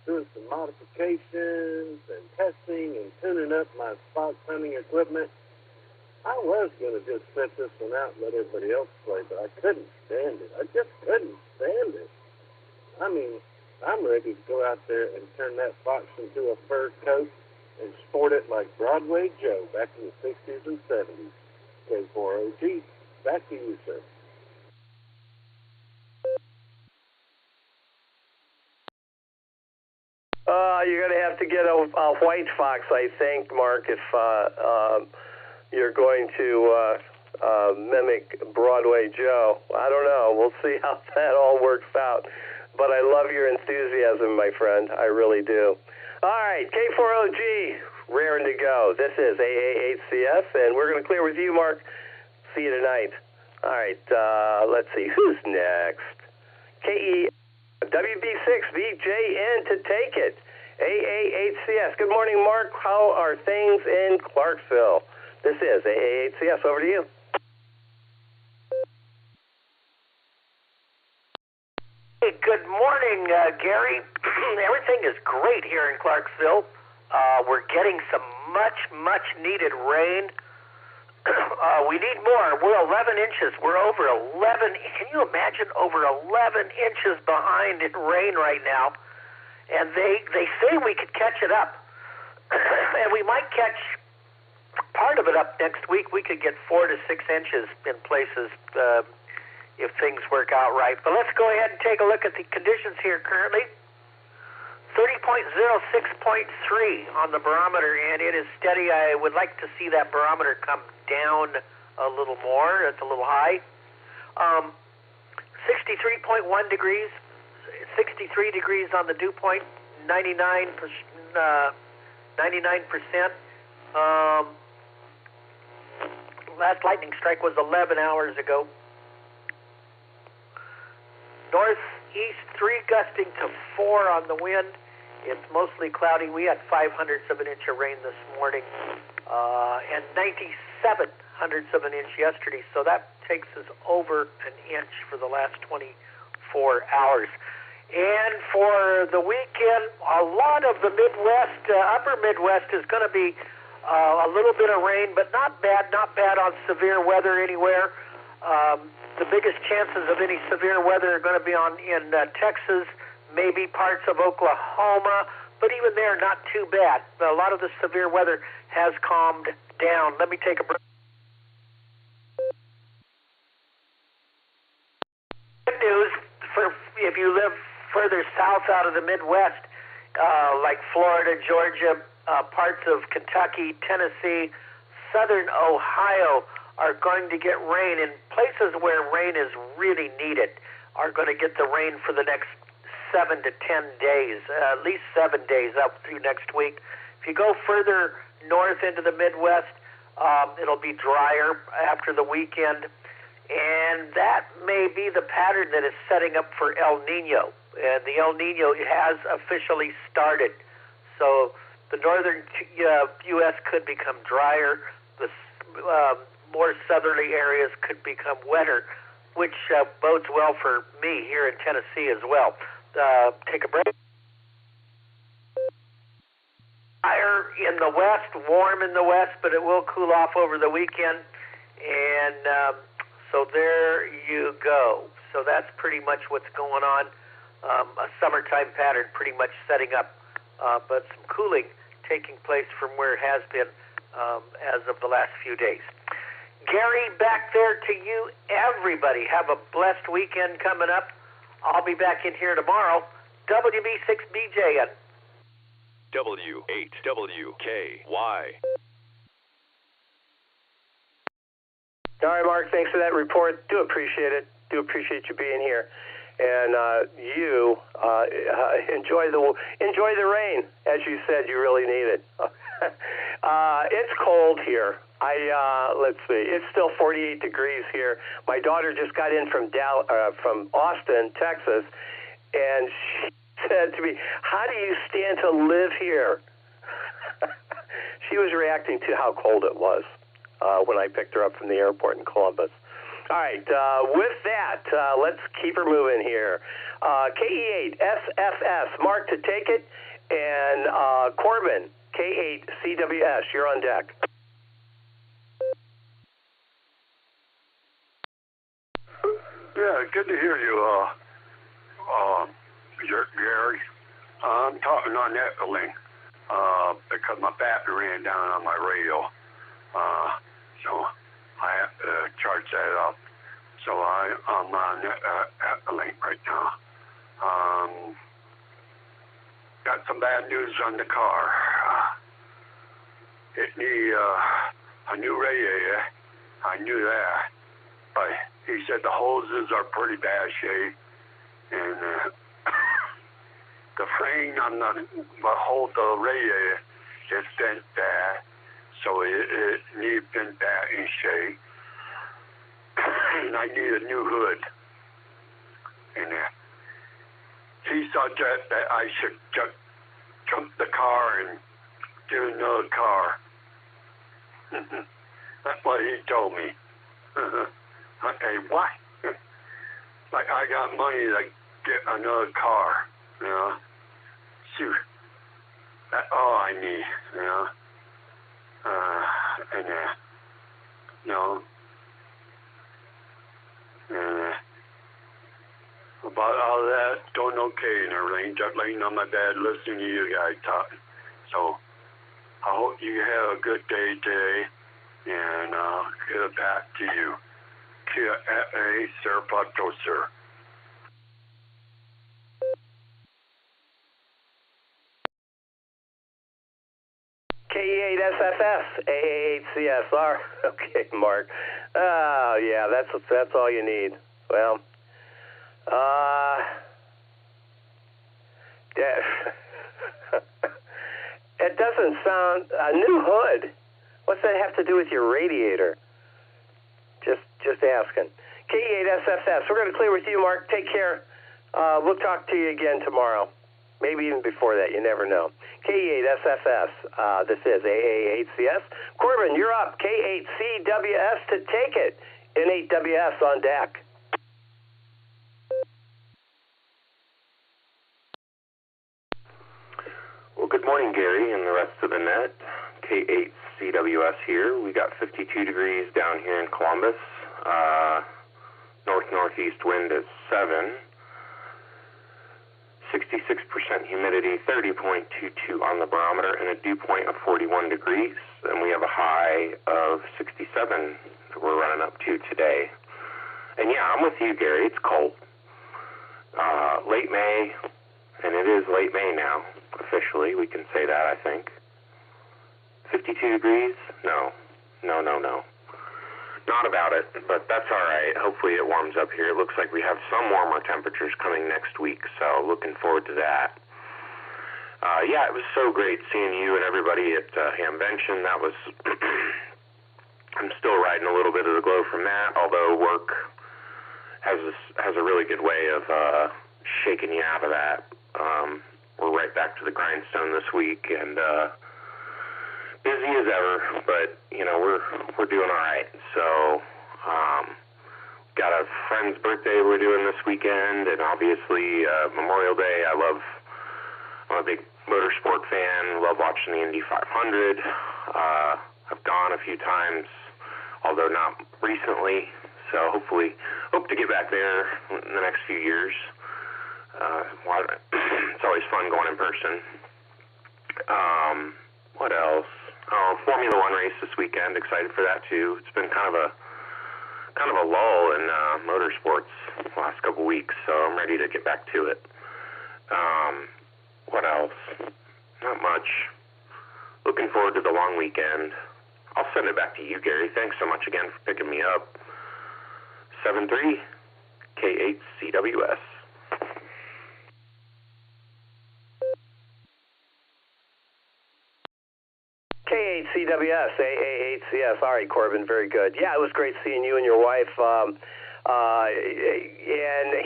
doing some modifications and testing and tuning up my fox hunting equipment. I was going to just set this one out and let everybody else play, but I couldn't stand it. I just couldn't stand it. I mean, I'm ready to go out there and turn that fox into a fur coat and sport it like Broadway Joe back in the 60s and 70s. K4OG, back to you, sir. You're going to have to get a white fox, I think, Mark, if you're going to mimic Broadway Joe. I don't know. We'll see how that all works out. But I love your enthusiasm, my friend. I really do. All right, K4OG, raring to go. This is AA8CS, and we're going to clear with you, Mark. See you tonight. All right, let's see. Who's next? WB6BJN to take it. AA8CS. Good morning, Mark. How are things in Clarksville? This is AA8CS. Over to you. Hey, good morning, Gary. Everything is great here in Clarksville. We're getting some much needed rain. We need more. We're 11 inches. We're over 11. Can you imagine over 11 inches behind in rain right now? And they say we could catch it up. And we might catch part of it up next week. We could get 4 to 6 inches in places if things work out right. But let's go ahead and take a look at the conditions here currently. 30.06.3 on the barometer, and it is steady. I would like to see that barometer come down a little more. It's a little high. 63.1 degrees, 63 degrees on the dew point, 99%. Last lightning strike was 11 hours ago. Northeast 3 gusting to 4 on the wind. It's mostly cloudy. We had 0.05 of an inch of rain this morning and 97 hundredths of an inch yesterday. So that takes us over an inch for the last 24 hours. And for the weekend, a lot of the Midwest, upper Midwest is going to be a little bit of rain, but not bad on severe weather anywhere. The biggest chances of any severe weather are going to be in Texas, maybe parts of Oklahoma, but even there, not too bad. A lot of the severe weather has calmed down. Let me take a break. Good news for if you live further south out of the Midwest, like Florida, Georgia, parts of Kentucky, Tennessee, southern Ohio are going to get rain, and places where rain is really needed are going to get the rain for the next 7 to 10 days, at least 7 days up through next week. If you go further north into the Midwest, it'll be drier after the weekend, and that may be the pattern that is setting up for El Nino. And the El Nino has officially started. So the northern U.S. could become drier. The more southerly areas could become wetter, which bodes well for me here in Tennessee as well. Take a break. Higher in the west, warm in the west, but it will cool off over the weekend. And so there you go. So that's pretty much what's going on. A summertime pattern pretty much setting up, but some cooling taking place from where it has been as of the last few days. Gary, back there to you. Everybody, have a blessed weekend coming up. I'll be back in here tomorrow. WB6BJ. W8WKY. All right, Mark, thanks for that report. Do appreciate it. Do appreciate you being here. And you enjoy the rain. As you said, you really need it. It's cold here. Let's see. It's still 48 degrees here. My daughter just got in from Austin, Texas, and she said to me, "How do you stand to live here?" She was reacting to how cold it was when I picked her up from the airport in Columbus. All right, with that, let's keep her moving here. KE8SFS, Mark to take it, and Corbin, K8CWS, you're on deck. Yeah, good to hear you, Gary. I'm talking on EchoLink because my battery ran down on my radio, so I have to charge that up. So I'm on EchoLink right now. Got some bad news on the car. It needs a new radiator. I knew that, but he said the hoses are pretty bad shape, and the frame on the hold the radiator is bent bad, so it needs bent bad in shape, and I need a new hood. And he suggested that I should just jump the car and get another car. That's what he told me. Okay, what? Like I got money to get another car, you know? Shoot, that's all I need, you know? And you know, about all that, doing okay and everything, just laying on my bed listening to you guys talking. So I hope you have a good day today, and I'll get it back to you. Sir Pato, sir. KE8SFS, AA8CSR. Okay, Mark. Oh, yeah, that's all you need. Well, it doesn't sound a new hood. What's that have to do with your radiator? Just asking. KE8SFS. We're going to clear with you, Mark. Take care. We'll talk to you again tomorrow. Maybe even before that. You never know. KE8SFS. This is AA8CS. Corbin, you're up. K8CWS to take it. N8WS on deck. Well, good morning, Gary, and the rest of the net. K8CWS here. We got 52 degrees down here in Columbus. North-northeast wind is 7. 66% humidity, 30.22 on the barometer, and a dew point of 41 degrees. And we have a high of 67 that we're running up to today. And yeah, I'm with you, Gary. It's cold. Late May, and it is late May now. Officially, we can say that, I think. 52 degrees? No. Not about it, but that's all right. Hopefully it warms up here. It looks like we have some warmer temperatures coming next week, so looking forward to that. Yeah, it was so great seeing you and everybody at Hamvention. That was, I'm still riding a little bit of the glow from that, although work has a really good way of shaking you out of that. We're right back to the grindstone this week, and busy as ever, but you know we're doing all right. So got a friend's birthday we're doing this weekend, and obviously Memorial Day. I'm a big motorsport fan. Love watching the Indy 500. I've gone a few times, although not recently. So hope to get back there in the next few years. It's always fun going in person. What else? Formula One race this weekend. Excited for that too. It's been kind of a lull in motorsports the last couple weeks, so I'm ready to get back to it. What else? Not much. Looking forward to the long weekend. I'll send it back to you, Gary. Thanks so much again for picking me up. 73 K8CWS. K8CWS, AA8CS. All right, Corbin, very good. Yeah, it was great seeing you and your wife. And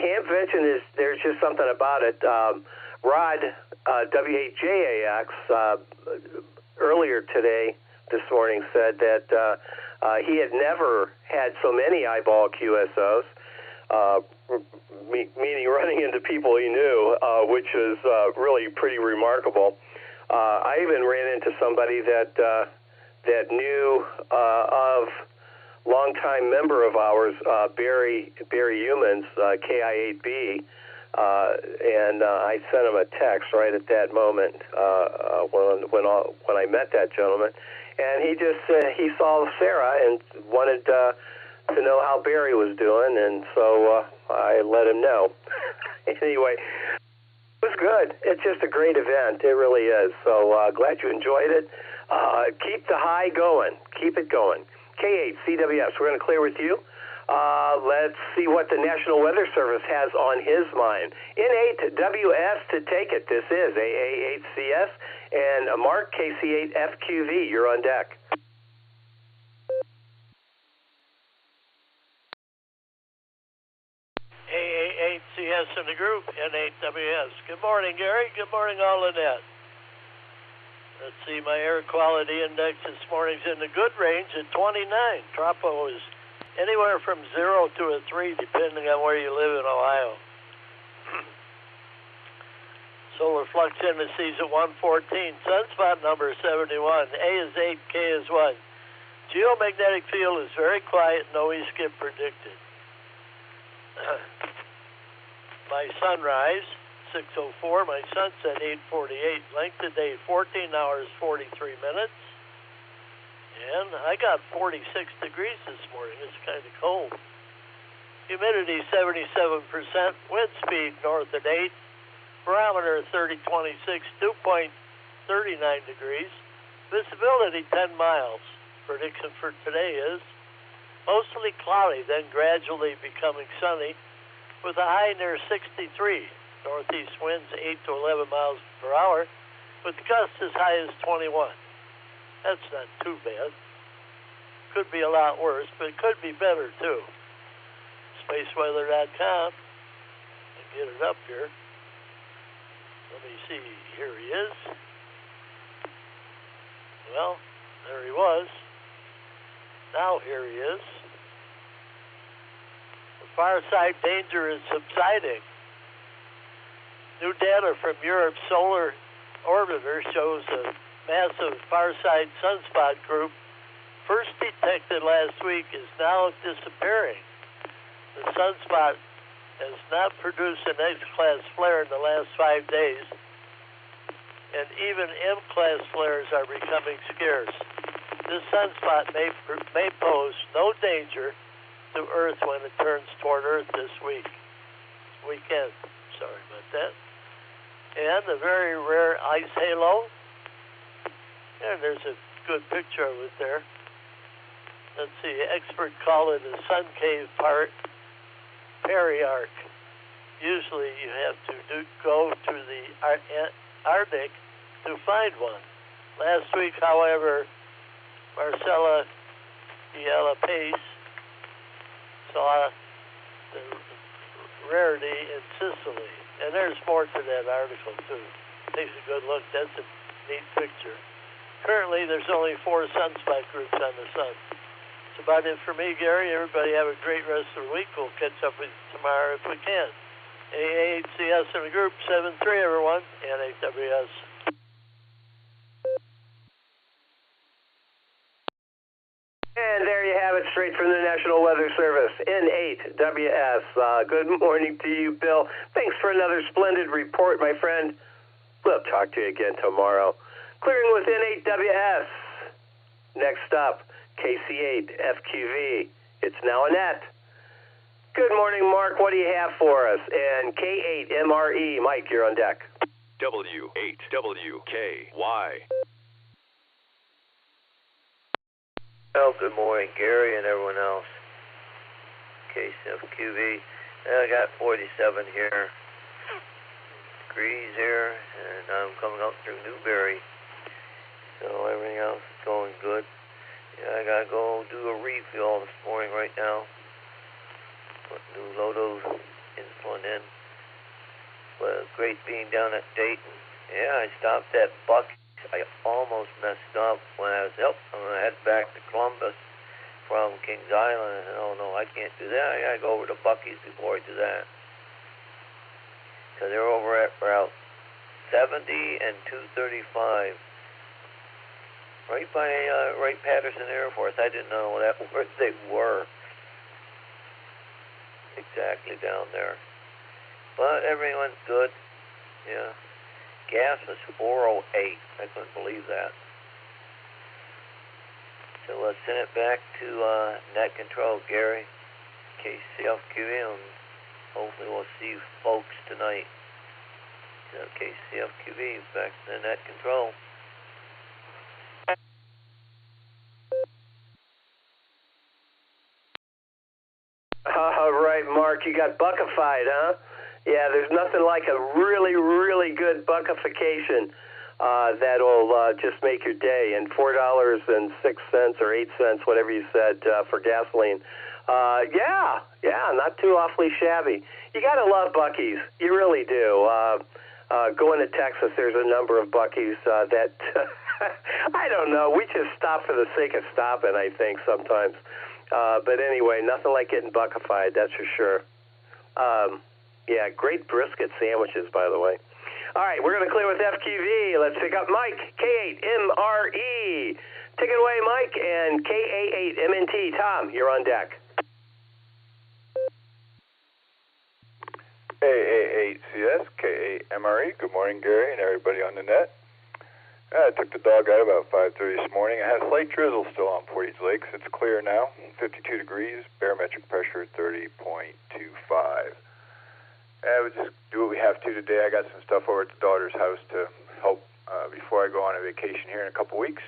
Hamp mentioned there's just something about it. Rod, W8JAX, earlier this morning, said that he had never had so many eyeball QSOs, meaning running into people he knew, which is really pretty remarkable. I even ran into somebody that knew of longtime member of ours, Barry Humans, KI8B, and I sent him a text right at that moment when I met that gentleman, and he just he saw Sarah and wanted to know how Barry was doing, and so I let him know. Anyway. It was good. It's just a great event. It really is. So glad you enjoyed it. Keep the high going. Keep it going. K8CWS, we're going to clear with you. Let's see what the National Weather Service has on his mind. N8WS to take it. This is AA8CS. And Mark, KC8FQV, you're on deck. AA8CS in the group, N8WS. Good morning, Gary. Good morning, all of that. Let's see, my air quality index this morning's in the good range at 29. Tropo is anywhere from 0 to a 3, depending on where you live in Ohio. Solar flux indices at 114. Sunspot number 71. A is 8, K is 1. Geomagnetic field is very quiet, no E-skip predicted. My sunrise, 6:04. My sunset, 8:48. Length of day, 14 hours, 43 minutes. And I got 46 degrees this morning. It's kind of cold. Humidity, 77%. Wind speed, north at 8. Barometer, 3026. Dew point, 39 degrees. Visibility, 10 miles. Prediction for today is mostly cloudy, then gradually becoming sunny, with a high near 63. Northeast winds 8 to 11 miles per hour, with gusts as high as 21. That's not too bad. Could be a lot worse, but it could be better too. SpaceWeather.com. Get it up here. Let me see. Here he is. Well, there he was. Now here he is. The far side danger is subsiding. New data from Europe's solar orbiter shows a massive far side sunspot group first detected last week is now disappearing. The sunspot has not produced an X-class flare in the last 5 days, and even M-class flares are becoming scarce. This sunspot may pose no danger to Earth when it turns toward Earth this weekend. Sorry about that. And a very rare ice halo. And there's a good picture of it there. Let's see, experts call it a sun cave periarc. Usually you have to go to the Arctic to find one. Last week, however, Marcella Pace saw the rarity in Sicily. And there's more to that article, too. Takes a good look. That's a neat picture. Currently, there's only 4 sunspot groups on the sun. That's about it for me, Gary. Everybody have a great rest of the week. We'll catch up with you tomorrow if we can. AA8CS in the group, 7-3, everyone, N8WS. And there you have it, straight from the National Weather Service, N8WS. Good morning to you, Bill. Thanks for another splendid report, my friend. We'll talk to you again tomorrow. Clearing with N8WS. Next up, KC8FQV. It's now a net. Good morning, Mark. What do you have for us? And K8MRE. Mike, you're on deck. W8WKY. Well, good morning, Gary and everyone else. KCFQV. I got 47 here. Degrees here, and I'm coming up through Newberry. So everything else is going good. Yeah, I gotta go do a refuel this morning right now. Put new Lotos insulin in. But great being down at Dayton. Yeah, I stopped at Bucky's. I almost messed up when I was I'm gonna head back to Columbus from Kings Island. I said, oh no, I can't do that. I gotta go over to Bucky's before I do that. So they're over at Route 70 and 235. Right by Wright-Patterson Air Force. I didn't know where they were. Exactly down there. But everything went good. Yeah. Gas was 408. I couldn't believe that. So let's send it back to net control, Gary. KCFQV, and hopefully we'll see you folks tonight. So KCFQV, back to the net control. All right, Mark, you got buckified, huh? Yeah, there's nothing like a really, really good buckification that'll just make your day. And $4.06 or 8 cents, whatever you said, for gasoline. Yeah, not too awfully shabby. You got to love Buc-ee's. You really do. Going to Texas, there's a number of Buc-ee's that, I don't know, we just stop for the sake of stopping, I think, sometimes. But anyway, nothing like getting buckified, that's for sure. Yeah, great brisket sandwiches, by the way. All right, we're going to clear with FQV. Let's pick up Mike, K8MRE. Take it away, Mike, and KA8MNT. Tom, you're on deck. AA8CS, KA8MRE. Good morning, Gary, and everybody on the net. I took the dog out about 5:30 this morning. I had a slight drizzle still on Portage Lakes. It's clear now, 52 degrees, barometric pressure 30.25. I would just do what we have to today. I got some stuff over at the daughter's house to help before I go on a vacation here in a couple weeks.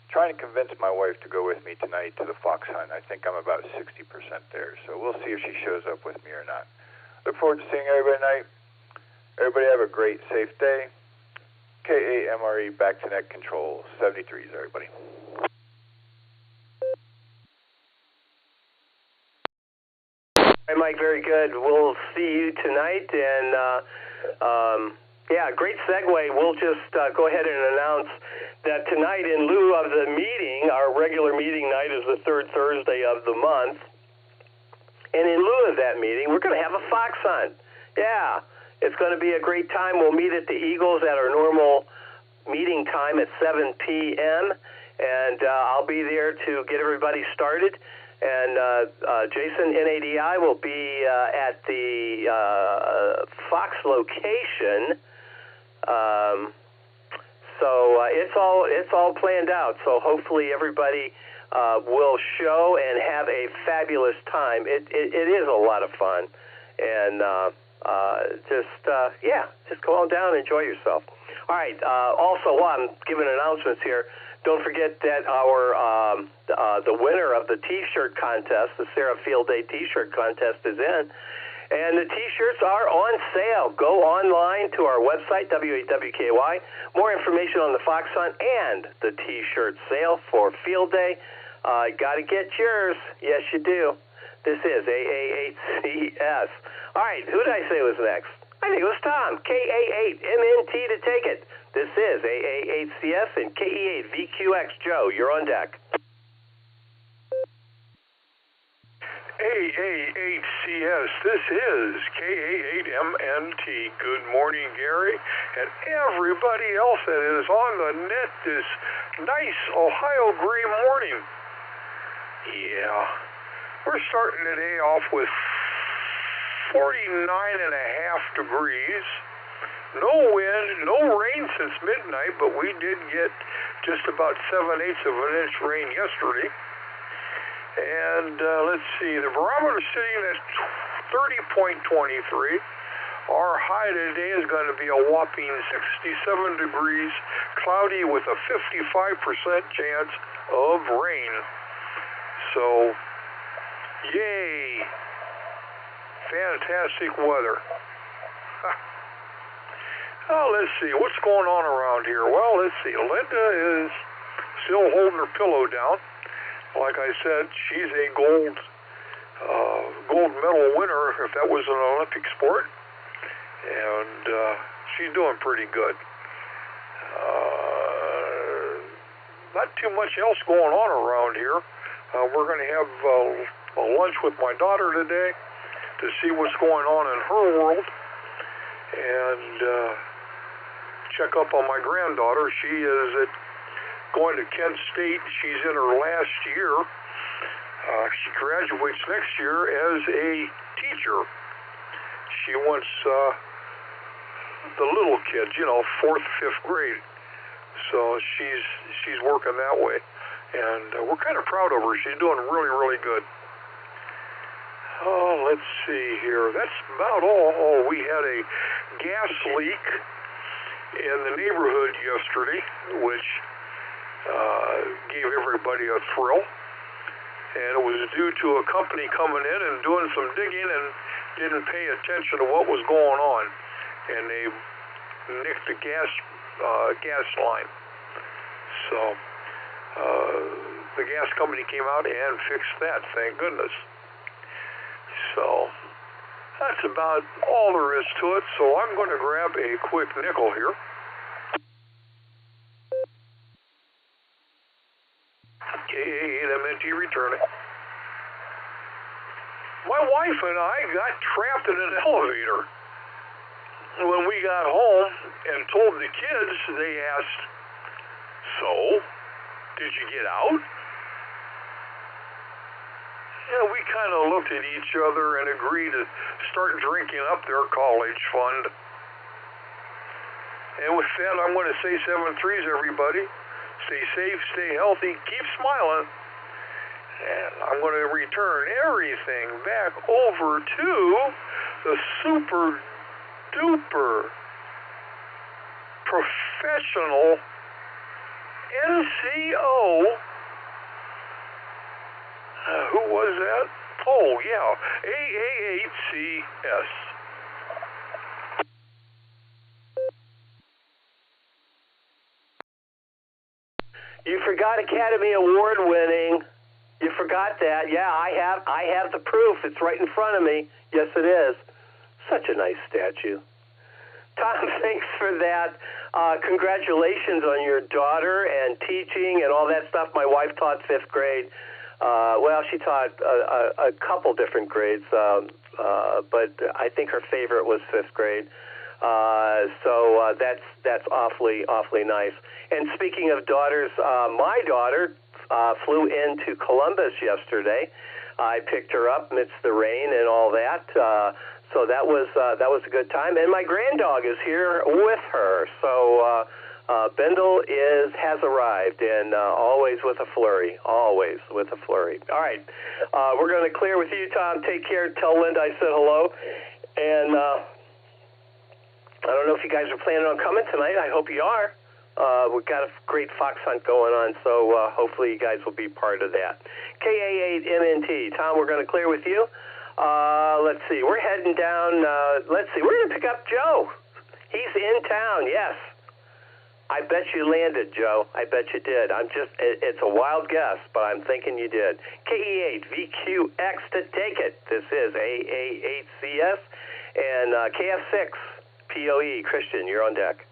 Trying to convince my wife to go with me tonight to the fox hunt. I think I'm about 60% there, so we'll see if she shows up with me or not. Look forward to seeing everybody tonight. Everybody have a great, safe day. KAMRE back to net control. 73s, everybody. Hey, Mike, very good. We'll see you tonight, and yeah, great segue. We'll just go ahead and announce that tonight, in lieu of the meeting, our regular meeting night is the third Thursday of the month, and in lieu of that meeting, we're going to have a fox hunt. Yeah, it's going to be a great time. We'll meet at the Eagles at our normal meeting time at 7 p.m., and I'll be there to get everybody started. And Jason, NADI, will be at the Fox location. So it's all planned out. So hopefully everybody will show and have a fabulous time. It is a lot of fun, and just go on down and enjoy yourself. All right. Also, while I'm giving announcements here, don't forget that our the winner of the T-shirt contest, the Sarah Field Day T-shirt contest, is in, and the T-shirts are on sale. Go online to our website, W8WKY. More information on the Fox Hunt and the T-shirt sale for Field Day. Got to get yours. Yes, you do. This is AA8CS. All right, who did I say was next? I think it was Tom, KA8MNT to take it. This is AA8CS and KE8VQX. Joe, you're on deck. AA8CS, this is KA8MNT. Good morning, Gary, and everybody else that is on the net this nice Ohio gray morning. Yeah, we're starting the day off with 49.5 degrees. No wind, no rain since midnight, but we did get just about 7/8 of an inch rain yesterday. And let's see, the barometer sitting at 30.23. Our high today is going to be a whopping 67 degrees, cloudy with a 55% chance of rain. So, yay! Fantastic weather. Oh, let's see, what's going on around here? Well, let's see, Linda is still holding her pillow down. Like I said, she's a gold medal winner, if that was an Olympic sport. And she's doing pretty good. Not too much else going on around here. We're going to have a lunch with my daughter today to see what's going on in her world and check up on my granddaughter. She is going to Kent State. She's in her last year. She graduates next year as a teacher. She wants the little kids, 4th, 5th grade. So she's working that way. And we're kind of proud of her. She's doing really, really good. Oh, let's see here. That's about all. Oh, we had a gas leak in the neighborhood yesterday, which gave everybody a thrill. And it was due to a company coming in and doing some digging and didn't pay attention to what was going on. And they nicked the gas line. So the gas company came out and fixed that, thank goodness. So that's about all there is to it. So I'm going to grab a quick nickel here. KA8MNT returning. My wife and I got trapped in an elevator. When we got home and told the kids, they asked, "So, did you get out?" Yeah, we kind of looked at each other and agreed to start drinking up their college fund. And with that, I'm going to say 7 threes, everybody. Stay safe, stay healthy, keep smiling. And I'm going to return everything back over to the super duper professional NCO. Who was that? Oh, yeah, AA8CS. You forgot Academy Award winning. You forgot that. Yeah, I have the proof. It's right in front of me. Yes, it is. Such a nice statue. Tom, thanks for that. Congratulations on your daughter and teaching and all that stuff. My wife taught 5th grade. Well, she taught a couple different grades, but I think her favorite was 5th grade. So that's awfully nice. And speaking of daughters, my daughter flew into Columbus yesterday. I picked her up amidst the rain and all that. So that was a good time. And my granddog is here with her. So Bendel has arrived, and always with a flurry. Always with a flurry. All right, we're going to clear with you, Tom. Take care. Tell Linda I said hello. And I don't know if you guys are planning on coming tonight. I hope you are. We've got a great fox hunt going on, so hopefully you guys will be part of that. KA8MNT. Tom, we're going to clear with you. Let's see. We're heading down. Let's see. We're going to pick up Joe. He's in town, yes. I bet you landed, Joe. I bet you did. It's a wild guess, but I'm thinking you did. KE8VQX to take it. This is AA8CS and KF6 POE. Christian, you're on deck.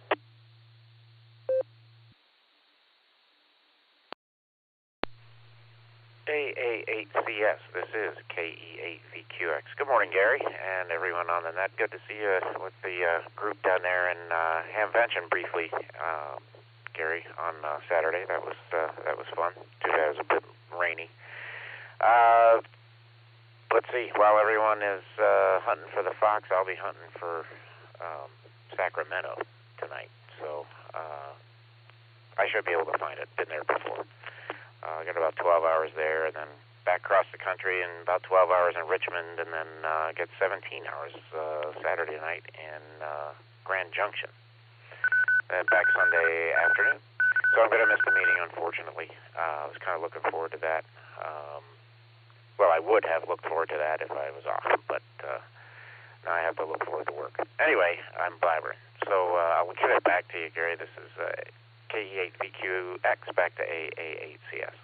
AA8CS, this is KE8VQX. Good morning, Gary, and everyone on the net. Good to see you with the group down there in Hamvention briefly, Gary, on Saturday. That was fun. Too bad it was a bit rainy. Let's see. While everyone is hunting for the fox, I'll be hunting for Sacramento tonight. So I should be able to find it. Been there before. I got about 12 hours there, and then back across the country, and about 12 hours in Richmond, and then get 17 hours Saturday night in Grand Junction. And back Sunday afternoon. So I'm going to miss the meeting, unfortunately. I was kind of looking forward to that. Well, I would have looked forward to that if I was off, but now I have to look forward to work. Anyway, I'm blabbering. So I'll give it back to you, Gary. This is KE8VQX back to AA8CS.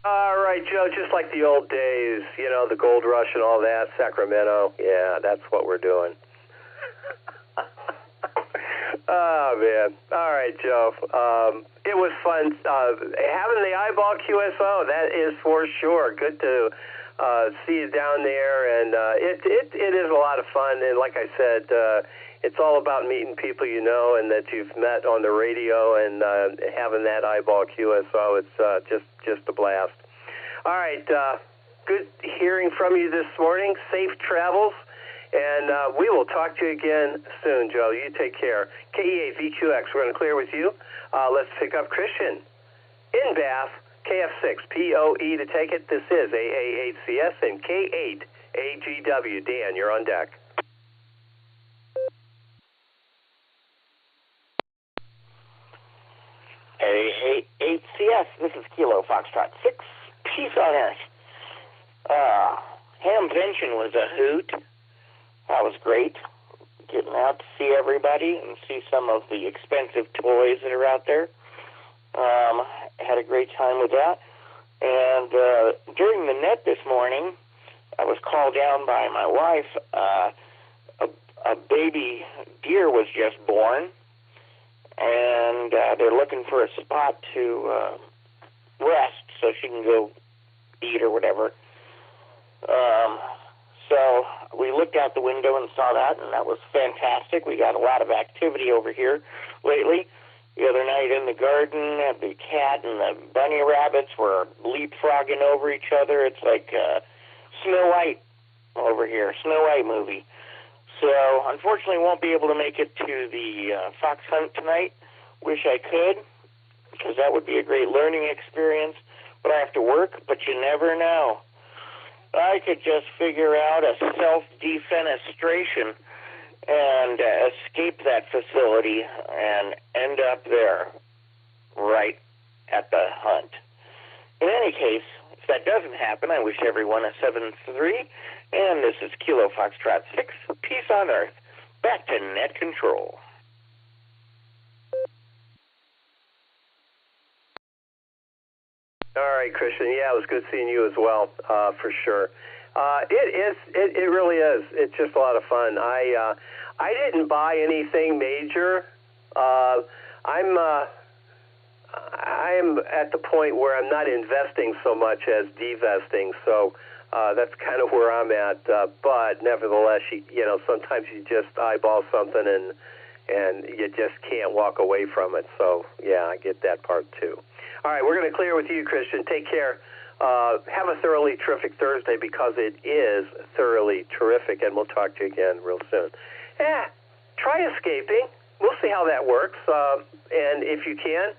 All right, Joe, just like the old days, you know, the gold rush and all that, Sacramento. Yeah, that's what we're doing. Oh, man. All right, Joe. It was fun having the eyeball QSO. That is for sure. Good to see you down there, and it is a lot of fun. And like I said, it's all about meeting people you know and that you've met on the radio, and having that eyeball QSO. It's just a blast. All right, good hearing from you this morning. Safe travels. And we will talk to you again soon, Joe. You take care. KE8VQX, we're going to clear with you. Let's pick up Christian in Bath, KF6POE to take it. This is AA8CS and K8AGW. Dan, you're on deck. AA8CS, this is Kilo Foxtrot 6, Peace on Earth. Hamvention was a hoot. That was great, getting out to see everybody and see some of the expensive toys that are out there. Had a great time with that. And during the net this morning, I was called down by my wife. A baby deer was just born, and they're looking for a spot to rest so she can go eat or whatever. So we looked out the window and saw that, and that was fantastic. We got a lot of activity over here lately. The other night in the garden, the cat and the bunny rabbits were leapfrogging over each other. It's like Snow White over here, Snow White movie. So unfortunately won't be able to make it to the fox hunt tonight. Wish I could, because that would be a great learning experience. But I have to work, but you never know. I could just figure out a self-defenestration and escape that facility and end up there right at the hunt. In any case, if that doesn't happen, I wish everyone a 7-3, and this is Kilo Foxtrot 6, Peace on Earth. Back to net control. All right, Christian. Yeah, it was good seeing you as well, for sure. It really is. It's just a lot of fun. I didn't buy anything major. I'm at the point where I'm not investing so much as divesting. So that's kind of where I'm at. But nevertheless, you know, sometimes you just eyeball something and you just can't walk away from it. So yeah, I get that part too. All right, we're going to clear with you, Christian. Take care. Have a thoroughly terrific Thursday, because it is thoroughly terrific, and we'll talk to you again real soon. Try escaping. We'll see how that works. And if you can,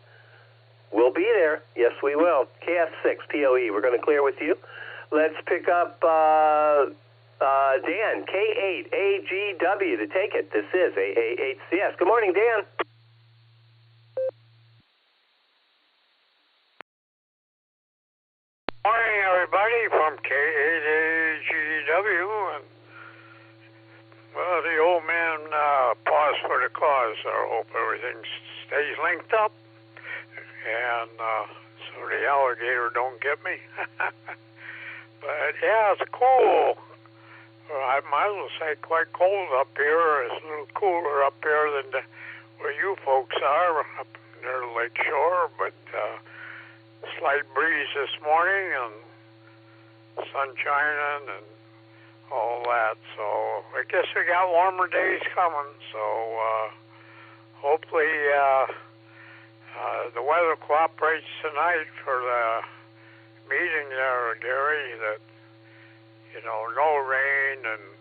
we'll be there. Yes, we will. KF6POE. We're going to clear with you. Let's pick up Dan, K8AGW to take it. This is AA8CS. Good morning, Dan. Morning, everybody, from K8AGW. And, well, the old man paused for the cause, so I hope everything stays linked up, and so the alligator don't get me. But, yeah, it's cool. I might as well say quite cold up here. It's a little cooler up here than where you folks are, up near the lake shore, but slight breeze this morning and sun shining and all that. So I guess we got warmer days coming. So hopefully the weather cooperates tonight for the meeting there, Gary, that no rain, and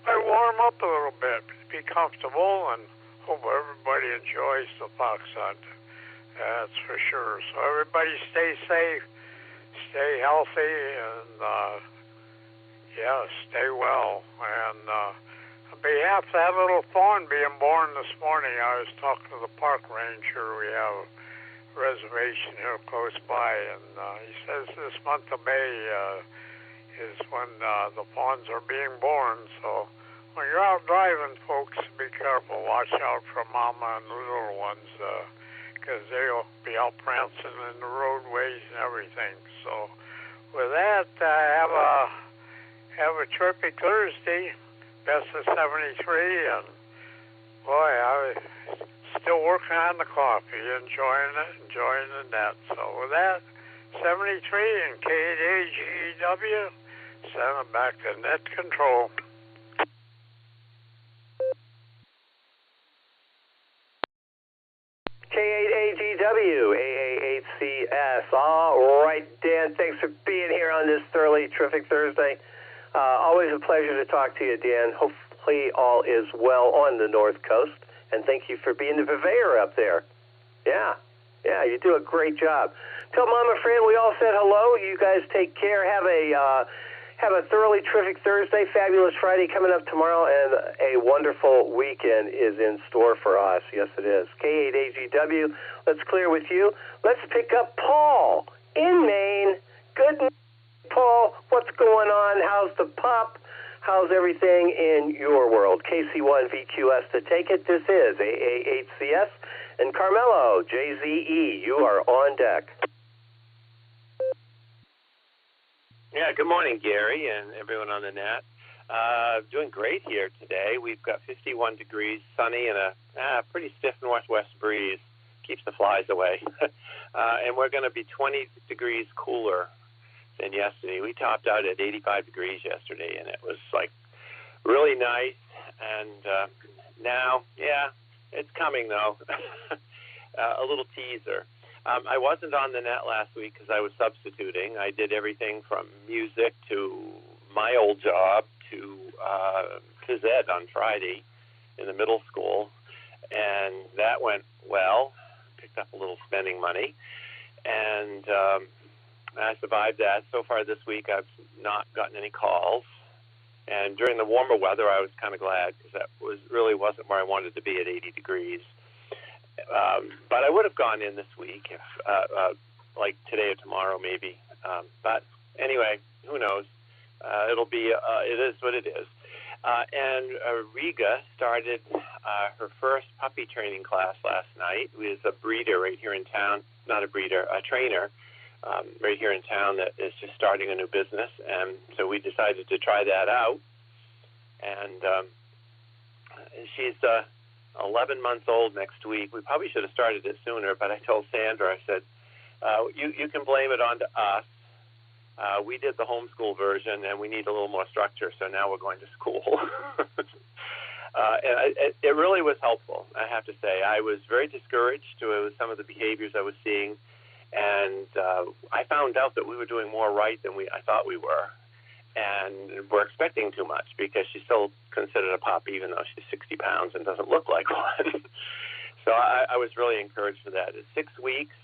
might warm up a little bit, be comfortable, and hope everybody enjoys the fox hunt. That's for sure. So everybody stay safe, stay healthy, and stay well. And on behalf of that little fawn being born this morning, I was talking to the park ranger. We have a reservation here close by, and he says this month of May is when the fawns are being born. So when you're out driving, folks, be careful. Watch out for mama and the little ones, because they'll be out prancing in the roadways and everything. So with that, have a terrific Thursday. Best of 73, and boy, I was still working on the coffee, enjoying the net. So with that, 73 and K8AGW, send it back to net control. K8AGW, AA8CS. All right, Dan, thanks for being here on this thoroughly terrific Thursday. Always a pleasure to talk to you, Dan. Hopefully all is well on the North Coast. And thank you for being the purveyor up there. Yeah, you do a great job. Tell Mama Fran we all said hello. You guys take care. Have a thoroughly terrific Thursday, fabulous Friday coming up tomorrow, and a wonderful weekend is in store for us. Yes, it is. K8AGW, let's clear with you. Let's pick up Paul in Maine. Good morning, Paul. What's going on? How's the pup? How's everything in your world? KC1VQS to take it. This is AA8CS. And Carmelo, JZE, you are on deck. Yeah, good morning, Gary, and everyone on the net. Doing great here today. We've got 51 degrees, sunny, and a pretty stiff northwest breeze. Keeps the flies away. And we're going to be 20 degrees cooler than yesterday. We topped out at 85 degrees yesterday, and it was like really nice. And now, it's coming though. A little teaser. I wasn't on the net last week because I was substituting. I did everything from music to my old job to phys ed on Friday in the middle school, and that went well. Picked up a little spending money, and I survived that. So far this week, I've not gotten any calls. And during the warmer weather, I was kind of glad because that really wasn't where I wanted to be at 80 degrees. But I would have gone in this week, if, like today or tomorrow maybe. But anyway, who knows? It'll be. It is what it is. And Riga started her first puppy training class last night. With a breeder right here in town. Not a breeder, a trainer. Right here in town that is just starting a new business, and so we decided to try that out. And she's 11 months old next week. We probably should have started it sooner, but I told Sandra, I said, you can blame it on to us. We did the homeschool version, and we need a little more structure, so now we're going to school. And it really was helpful, I have to say. I was very discouraged with some of the behaviors I was seeing. And I found out that we were doing more right than I thought we were. And we're expecting too much because she's still considered a pup, even though she's 60 pounds and doesn't look like one. So I was really encouraged for that. It's 6 weeks.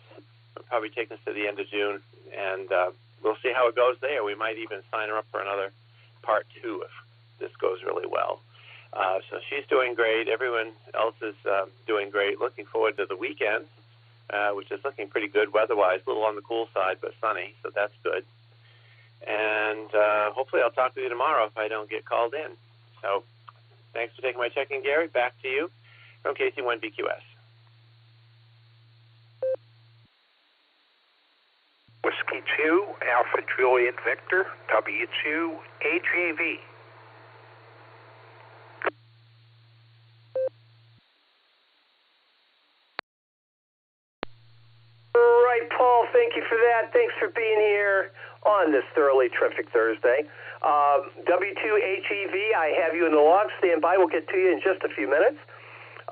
It'll probably take us to the end of June. And we'll see how it goes there. We might even sign her up for another part 2 if this goes really well. So she's doing great. Everyone else is doing great. Looking forward to the weekend. Which is looking pretty good weather-wise, a little on the cool side, but sunny, so that's good. And hopefully I'll talk to you tomorrow if I don't get called in. So thanks for taking my check-in, Gary. Back to you from KC1VQS. Whiskey 2, Alpha Juliet Victor, W2, AJV. Paul, thank you for that. Thanks for being here on this thoroughly terrific Thursday. W2HEV, I have you in the log. Stand by. We'll get to you in just a few minutes.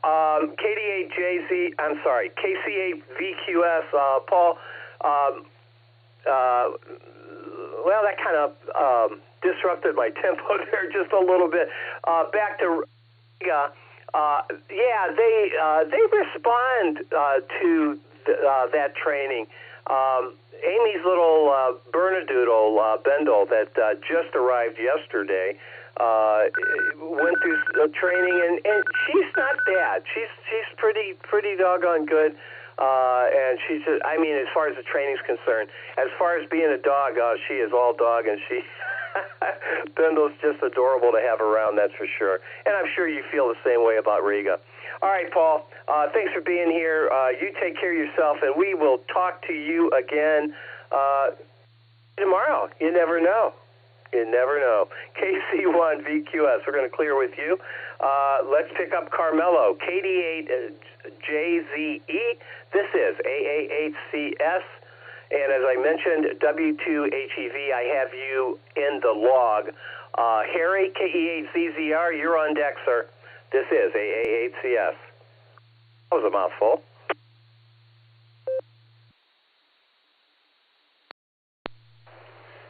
KC8VQS, Paul. Well, that kind of disrupted my tempo there just a little bit. Back to Riga. They respond to that training. Amy's little Bernedoodle Bendel that just arrived yesterday went through training, and she's not bad. She's pretty doggone good. And she's, I mean, as far as the training's concerned, as far as being a dog, she is all dog, and she, Bendel's just adorable to have around, that's for sure. And I'm sure you feel the same way about Riga. All right, Paul, thanks for being here. You take care of yourself, and we will talk to you again tomorrow. You never know. You never know. KC1 VQS, we're going to clear with you. Let's pick up Carmelo, KD8JZE. This is AA8CS. And as I mentioned, W2HEV, I have you in the log. Harry, KE8ZZR, you're on deck, sir. This is AA8CS. That was a mouthful.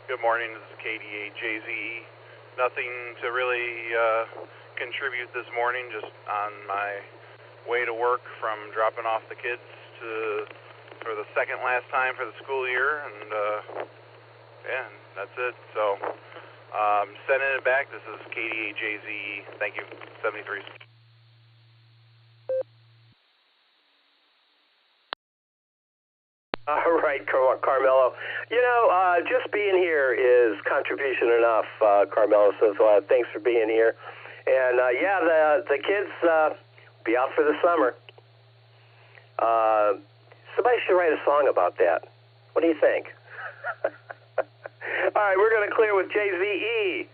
Good morning, this is KD8JZE. Nothing to really contribute this morning, just on my way to work from dropping off the kids for the second last time for the school year, and that's it. So, sending it back. This is KD8JZE. Thank you, 73. All right, Carmelo. You know, just being here is contribution enough, Carmelo. So thanks for being here. And the kids be out for the summer. Somebody should write a song about that. What do you think? All right, we're going to clear with JZE.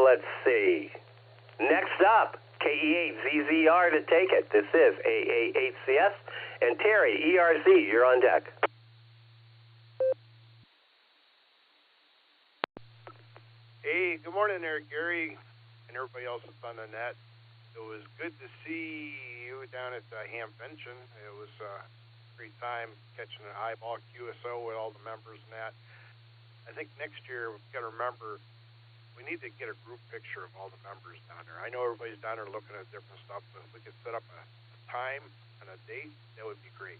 Let's see. Next up, KE8ZZR to take it. This is AA8CS. And Terry, ERZ, you're on deck. Hey, good morning there, Gary, and everybody else that's on the net. It was good to see you down at Hamvention. It was a great time catching an eyeball QSO with all the members and that. I think next year we've got to remember we need to get a group picture of all the members down there. I know everybody's down there looking at different stuff, but if we could set up a time and a date, that would be great.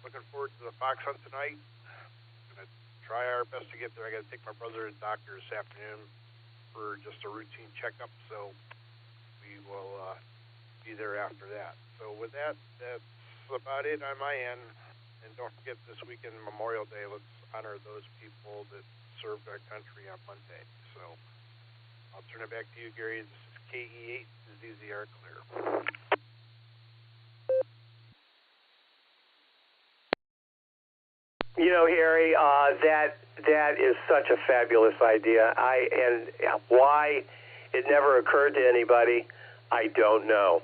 Looking forward to the fox hunt tonight. Going to try our best to get there. I got to take my brother to the doctor this afternoon for just a routine checkup, so we will be there after that. So with that, that's about it on my end. And don't forget this weekend, Memorial Day, let's honor those people that served our country on Monday. So I'll turn it back to you, Gary. This is KE8ZZR Clear. You know, Harry, that is such a fabulous idea. And why it never occurred to anybody, I don't know.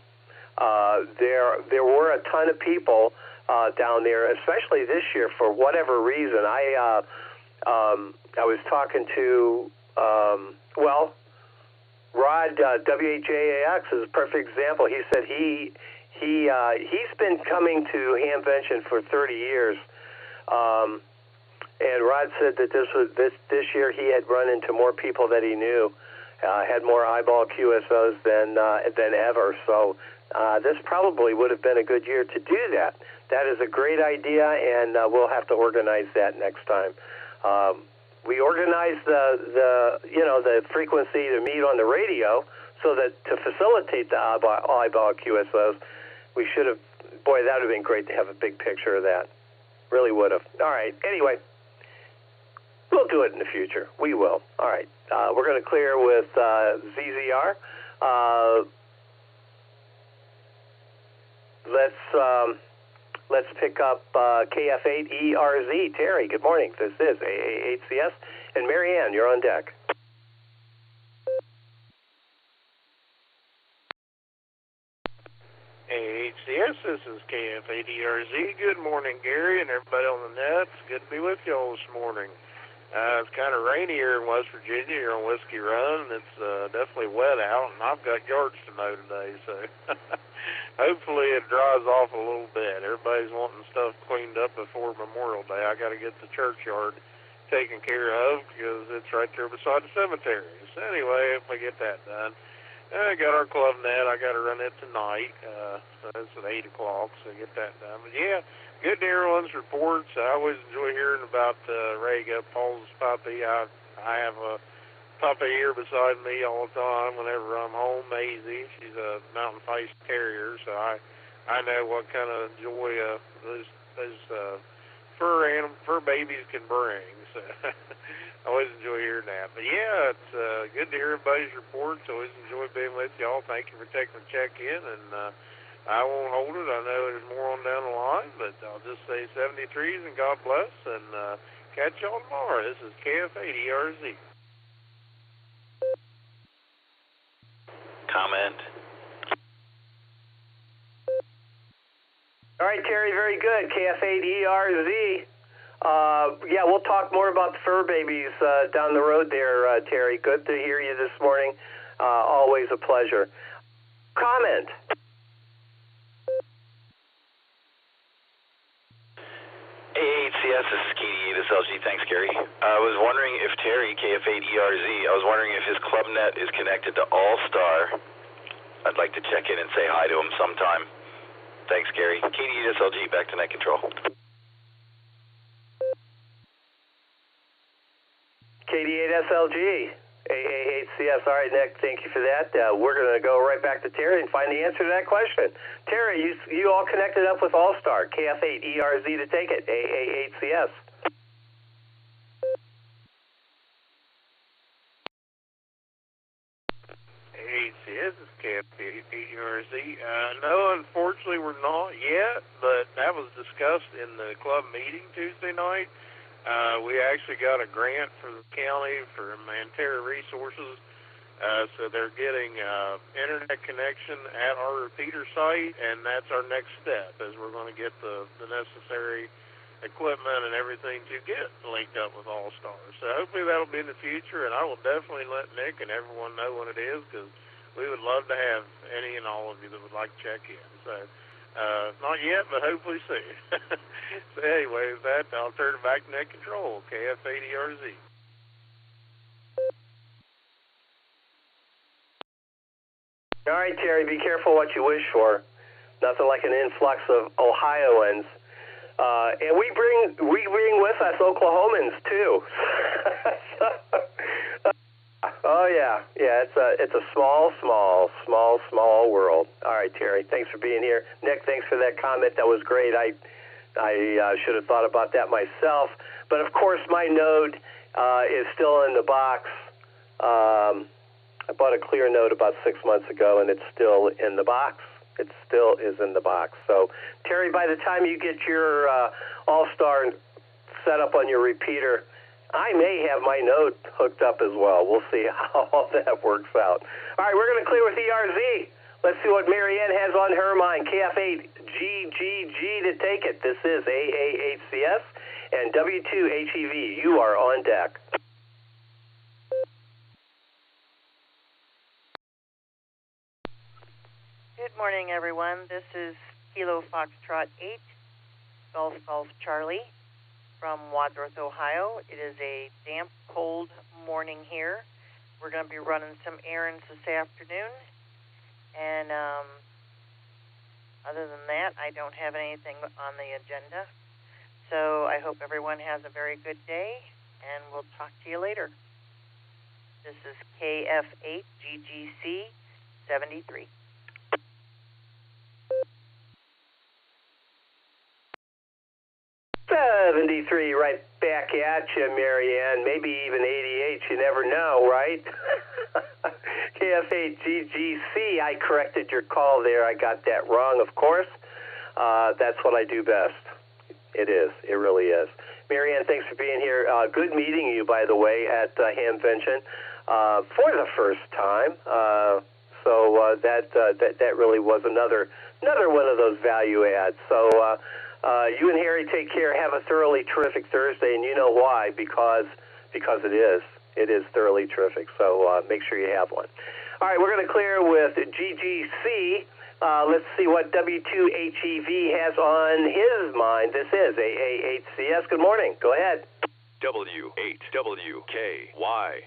There were a ton of people down there, especially this year, for whatever reason. I was talking to Rod, WHAAX is a perfect example. He said he's been coming to Hamvention for 30 years. And Rod said that this year he had run into more people that he knew, had more eyeball QSOs than ever. So this probably would have been a good year to do that. That is a great idea, and we'll have to organize that next time. We organized the frequency to meet on the radio so that to facilitate the eyeball QSOs, we should have. Boy, that would have been great to have a big picture of that. Really would have. All right. Anyway, we'll do it in the future. We will. All right. We're going to clear with ZZR. Let's pick up KF8ERZ. Terry, good morning. This is AA8CS. And Marianne, you're on deck. AHCS, this is KF8ERZ. Good morning, Gary, and everybody on the net. It's good to be with you all this morning. It's kind of rainy here in West Virginia, here on Whiskey Run, and it's definitely wet out, and I've got yards to mow today, so hopefully it dries off a little bit. Everybody's wanting stuff cleaned up before Memorial Day. I got to get the churchyard taken care of because it's right there beside the cemetery. So anyway, if we get that done, I got our club net. I got to run it tonight. So it's at 8 o'clock, so get that done. But yeah, good to hear everyone's reports. I always enjoy hearing about Rega, Paul's puppy. I have a puppy here beside me all the time whenever I'm home, Maisie. She's a mountain-faced terrier, so I know what kind of joy those fur babies can bring. So I always enjoy hearing that. But yeah, it's good to hear everybody's reports. Always enjoy being with y'all. Thank you for taking the check-in, and I won't hold it. I know there's more on down the line, but I'll just say 73s and God bless, and catch y'all tomorrow. This is KF8ERZ. Comment. All right, Terry, very good. KF8ERZ. Yeah, we'll talk more about the fur babies down the road there, Terry. Good to hear you this morning. Always a pleasure. Comment. AHCS, this is KD8SLG. Thanks, Gary. I was wondering if Terry, KF8ERZ, I was wondering if his club net is connected to Allstar. I'd like to check in and say hi to him sometime. Thanks, Gary. KD8SLG, back to net control. KD8SLG, AAHCS. All right, Nick, thank you for that. We're going to go right back to Terry and find the answer to that question. Terry, you all connected up with Allstar, KF8ERZ to take it, AAHCS. AHCS is KF8ERZ. No, unfortunately, we're not yet, but that was discussed in the club meeting Tuesday night. We actually got a grant for the county for Mantera Resources, so they're getting internet connection at our repeater site, and that's our next step, as we're going to get the necessary equipment and everything to get linked up with Allstar. So hopefully that'll be in the future, and I will definitely let Nick and everyone know when it is, because we would love to have any and all of you that would like to check in. So not yet, but hopefully soon. So anyway, with that, I'll turn it back to net control, KF8ERZ. All right, Terry, be careful what you wish for. Nothing like an influx of Ohioans. And we bring with us Oklahomans too. Oh yeah, it's a small world. All right, Terry, thanks for being here. Nick, thanks for that comment. That was great. I should have thought about that myself. But of course, my Node is still in the box. I bought a clear Node about 6 months ago, and it's still in the box. It still is in the box. So, Terry, by the time you get your Allstar set up on your repeater, I may have my Node hooked up as well. We'll see how all that works out. All right, we're going to clear with ERZ. Let's see what Marianne has on her mind. KF8GGG to take it. This is AAHCS and W2HEV. You are on deck. Good morning, everyone. This is Kilo Foxtrot 8, Golf Charlie from Wadsworth, Ohio. It is a damp, cold morning here. We're going to be running some errands this afternoon. And other than that, I don't have anything on the agenda. So I hope everyone has a very good day, and we'll talk to you later. This is KF8GGC 73. '73, right back at you, Marianne. Maybe even '88. You never know, right? KF8GGC. I corrected your call there. I got that wrong, of course. That's what I do best. It is. It really is. Marianne, thanks for being here. Good meeting you, by the way, at Hamvention for the first time. So that really was another one of those value adds. So you and Harry take care. Have a thoroughly terrific Thursday, and you know why? Because it is. It is thoroughly terrific. So make sure you have one. All right, we're going to clear with GGC. Let's see what W2HEV has on his mind. This is AAHCS. Good morning. Go ahead. W8WKY.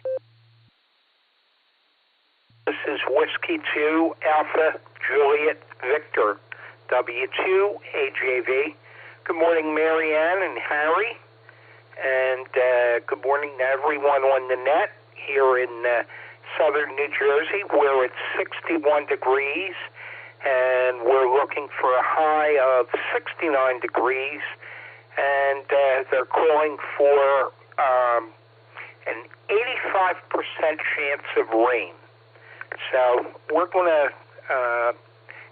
This is Whiskey 2 Alpha Juliet Victor, W2AJV. Good morning, Marianne and Harry, and good morning to everyone on the net here in southern New Jersey, where it's 61 degrees, and we're looking for a high of 69 degrees, and they're calling for an 85% chance of rain. So we're going to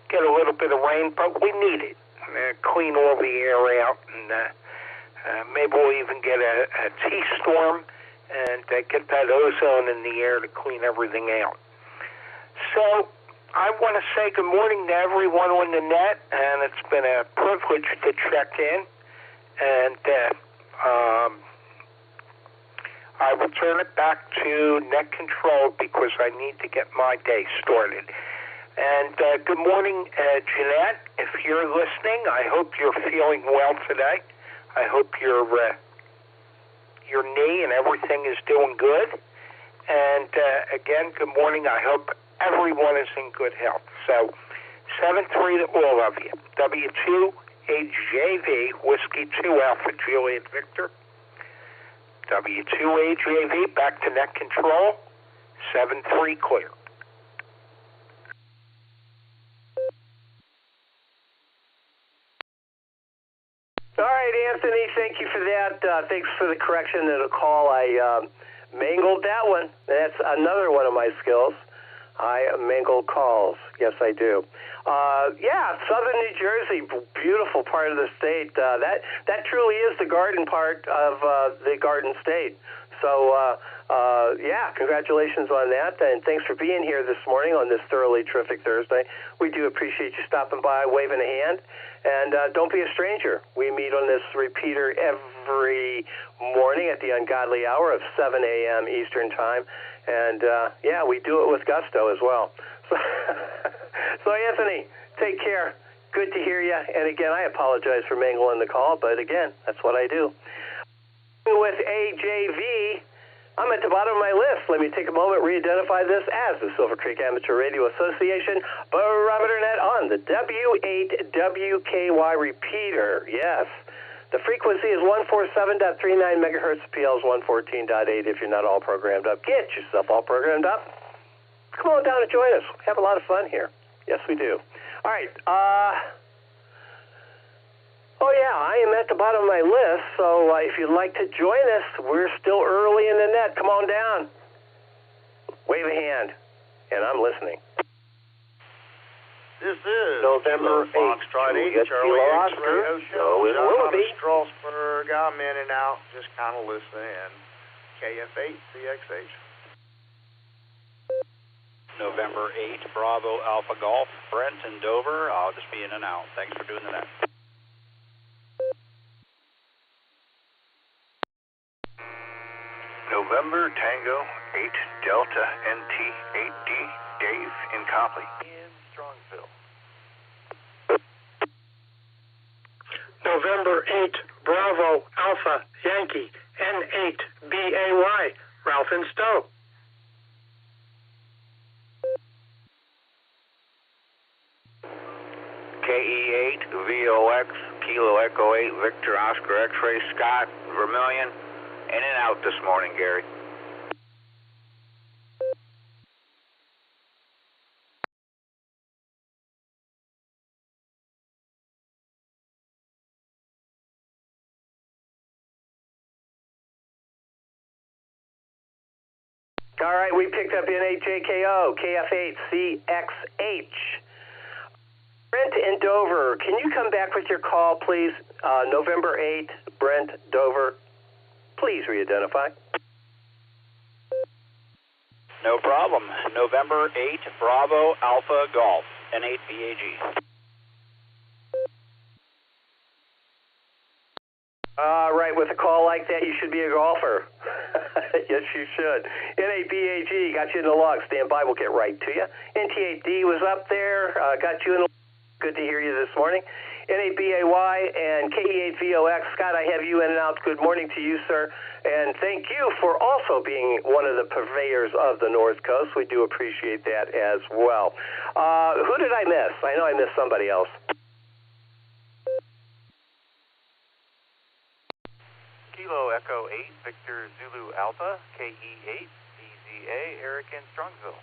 get a little bit of rain, but we need it. Clean all the air out, and maybe we'll even get a T-storm and get that ozone in the air to clean everything out. So I want to say good morning to everyone on the net, and it's been a privilege to check in, and I will turn it back to net control because I need to get my day started. And good morning, Jeanette. If you're listening, I hope you're feeling well today. I hope your knee and everything is doing good. And again, good morning. I hope everyone is in good health. So 7-3 to all of you. W2AJV, Whiskey 2 Alpha Juliet Victor. W2AJV, back to net control. 7-3 clear. All right, Anthony, thank you for that. Thanks for the correction and the call. I mangled that one. That's another one of my skills. I mangle calls. Yes, I do. Yeah, southern New Jersey, beautiful part of the state. That truly is the garden part of the Garden State. So, yeah, congratulations on that, and thanks for being here this morning on this thoroughly terrific Thursday. We do appreciate you stopping by, waving a hand, and don't be a stranger. We meet on this repeater every morning at the ungodly hour of 7 a.m. Eastern Time, and, yeah, we do it with gusto as well. So Anthony, take care. Good to hear you, and again, I apologize for mangling the call, but again, that's what I do. With AJV, I'm at the bottom of my list. Let me take a moment, re-identify this as the Silvercreek Amateur Radio Association Barometer Net on the W8WKY repeater. Yes. The frequency is 147.39 megahertz, PL is 114.8 if you're not all programmed up. Get yourself all programmed up. Come on down and join us. Have a lot of fun here. Yes, we do. All right. Oh, yeah, I am at the bottom of my list, so if you'd like to join us, we're still early in the net. Come on down. Wave a hand, and I'm listening. This is November 8th, Charlie Oscar. So is Willoughby. Strasburg, I'm in and out, just kind of listening. KF8, CXH. November 8, Bravo Alpha Golf, Brent and Dover. I'll just be in and out. Thanks for doing the net. November Tango 8 Delta NT 8D, Dave in Copley. In Strongsville. November 8 Bravo Alpha Yankee N8 BAY, Ralph in Stowe. KE8 VOX Kilo Echo 8 Victor Oscar X-Ray Scott Vermilion. In and out this morning, Gary. All right, we picked up N8JKO, KF8, CXH. Brent in Dover, can you come back with your call, please? November 8, Brent, Dover. Please re-identify. No problem. November 8, Bravo Alpha Golf, N8 BAG. Right, with a call like that, you should be a golfer. Yes, you should. N8 BAG, got you in the log. Stand by, we'll get right to you. NT8D was up there, got you in the log. Good to hear you this morning. N8BAY and KE8VOX. Scott, I have you in and out. Good morning to you, sir. And thank you for also being one of the purveyors of the North Coast. We do appreciate that as well. Who did I miss? I know I missed somebody else. Kilo Echo 8, Victor Zulu Alpha, KE8, DZA, Eric in Strongsville.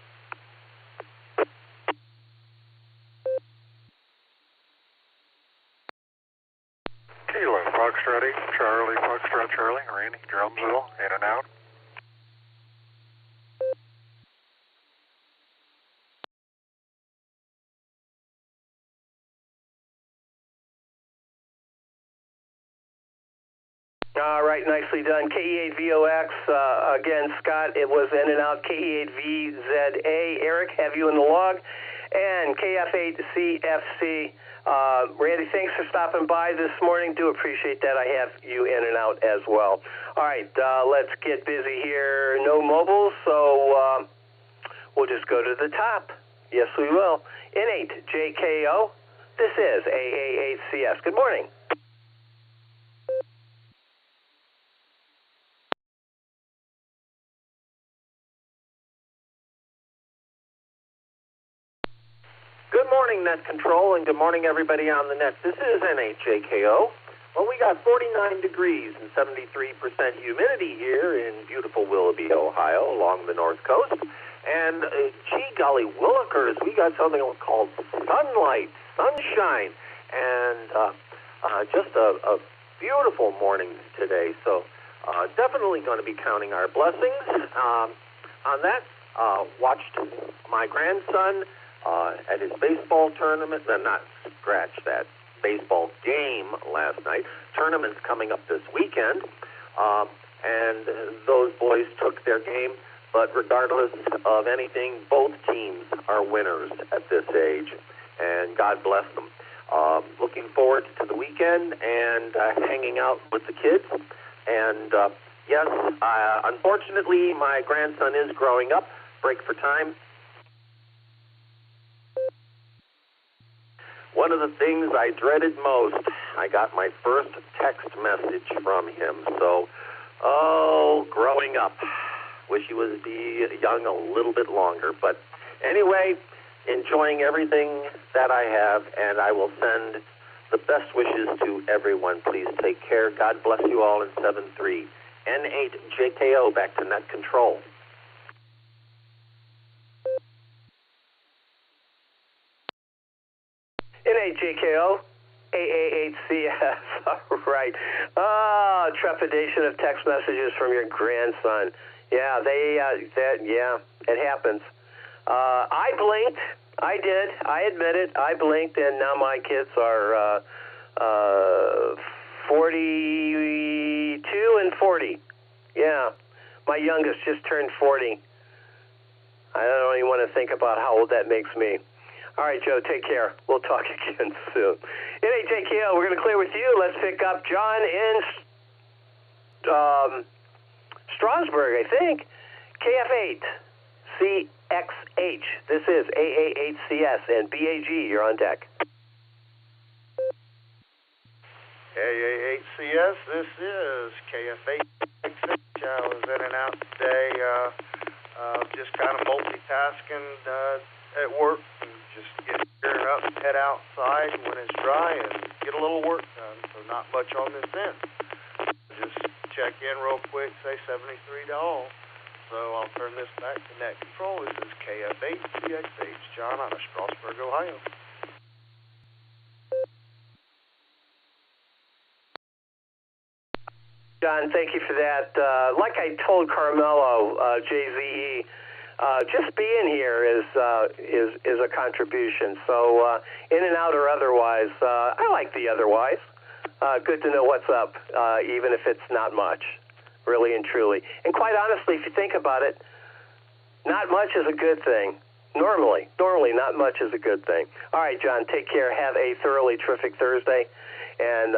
Kilo Foxtrot 8, Charlie, Foxtrot Charlie, Randy, Drumsville, in and out. All right, nicely done. KE8VOX, again, Scott, it was in and out. KE8VZA, Eric, have you in the log. And KF8CFC, Randy, thanks for stopping by this morning. Do appreciate that. I have you in and out as well. All right, let's get busy here. No mobiles, so we'll just go to the top. Yes, we will. N8JKO, this is AA8CS. Good morning. Good morning, Net Control, and good morning, everybody on the net. This is N8JKO. Well, we got 49 degrees and 73% humidity here in beautiful Willoughby, Ohio, along the North Coast. And, gee golly willikers, we got something called sunlight, sunshine, and just a beautiful morning today. So definitely going to be counting our blessings. On that, watched my grandson at his baseball tournament, not scratch that, baseball game last night. Tournament's coming up this weekend, and those boys took their game, but regardless of anything, both teams are winners at this age, and God bless them. Looking forward to the weekend and hanging out with the kids, and yes, unfortunately, my grandson is growing up. Break for time. One of the things I dreaded most, I got my first text message from him. So, growing up. Wish he would be young a little bit longer. But anyway, enjoying everything that I have, and I will send the best wishes to everyone. Please take care. God bless you all in 7-3. N8JKO, back to Net Control. N8JKO, AA8CS, all right. Trepidation of text messages from your grandson. Yeah, it happens. I blinked. I did. I admit it. I blinked, and now my kids are 42 and 40. Yeah, my youngest just turned 40. I don't even want to think about how old that makes me. All right, Joe, take care. We'll talk again soon. NHJKO, we're going to clear with you. Let's pick up John in Strasburg, I think. KF8CXH. This is AA8CS, and BAG, you're on deck. AA8CS, this is KF8XH. I was in and out today, just kind of multitasking at work, and just get gearing up, head outside when it's dry, and get a little work done. So not much on this end. Just check in real quick, say 73 to all. So I'll turn this back to Net Control. This is KF8CXH, John out of Strasburg, Ohio. John, thank you for that. Like I told Carmelo, JZE, just being here is a contribution. So in and out or otherwise, I like the otherwise. Good to know what's up, even if it's not much, really and truly. And quite honestly, if you think about it, not much is a good thing. Normally, not much is a good thing. All right, John, take care. Have a thoroughly terrific Thursday, and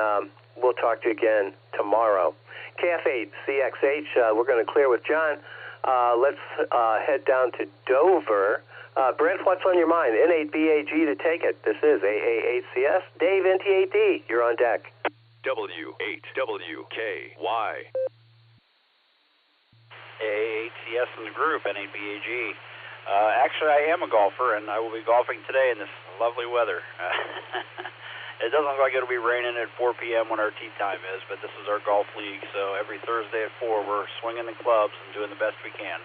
we'll talk to you again tomorrow. KF8CXH, we're going to clear with John. Let's head down to Dover Brent, what's on your mind? N8BAG to take it. This is AA8CS. Dave, NT8D, you're on deck. W8WKY. AA8CS in the group, N8BAG. Actually, I am a golfer, and I will be golfing today in this lovely weather. It doesn't look like it'll be raining at 4 p.m. when our tee time is, but this is our golf league, so every Thursday at 4 we're swinging the clubs and doing the best we can.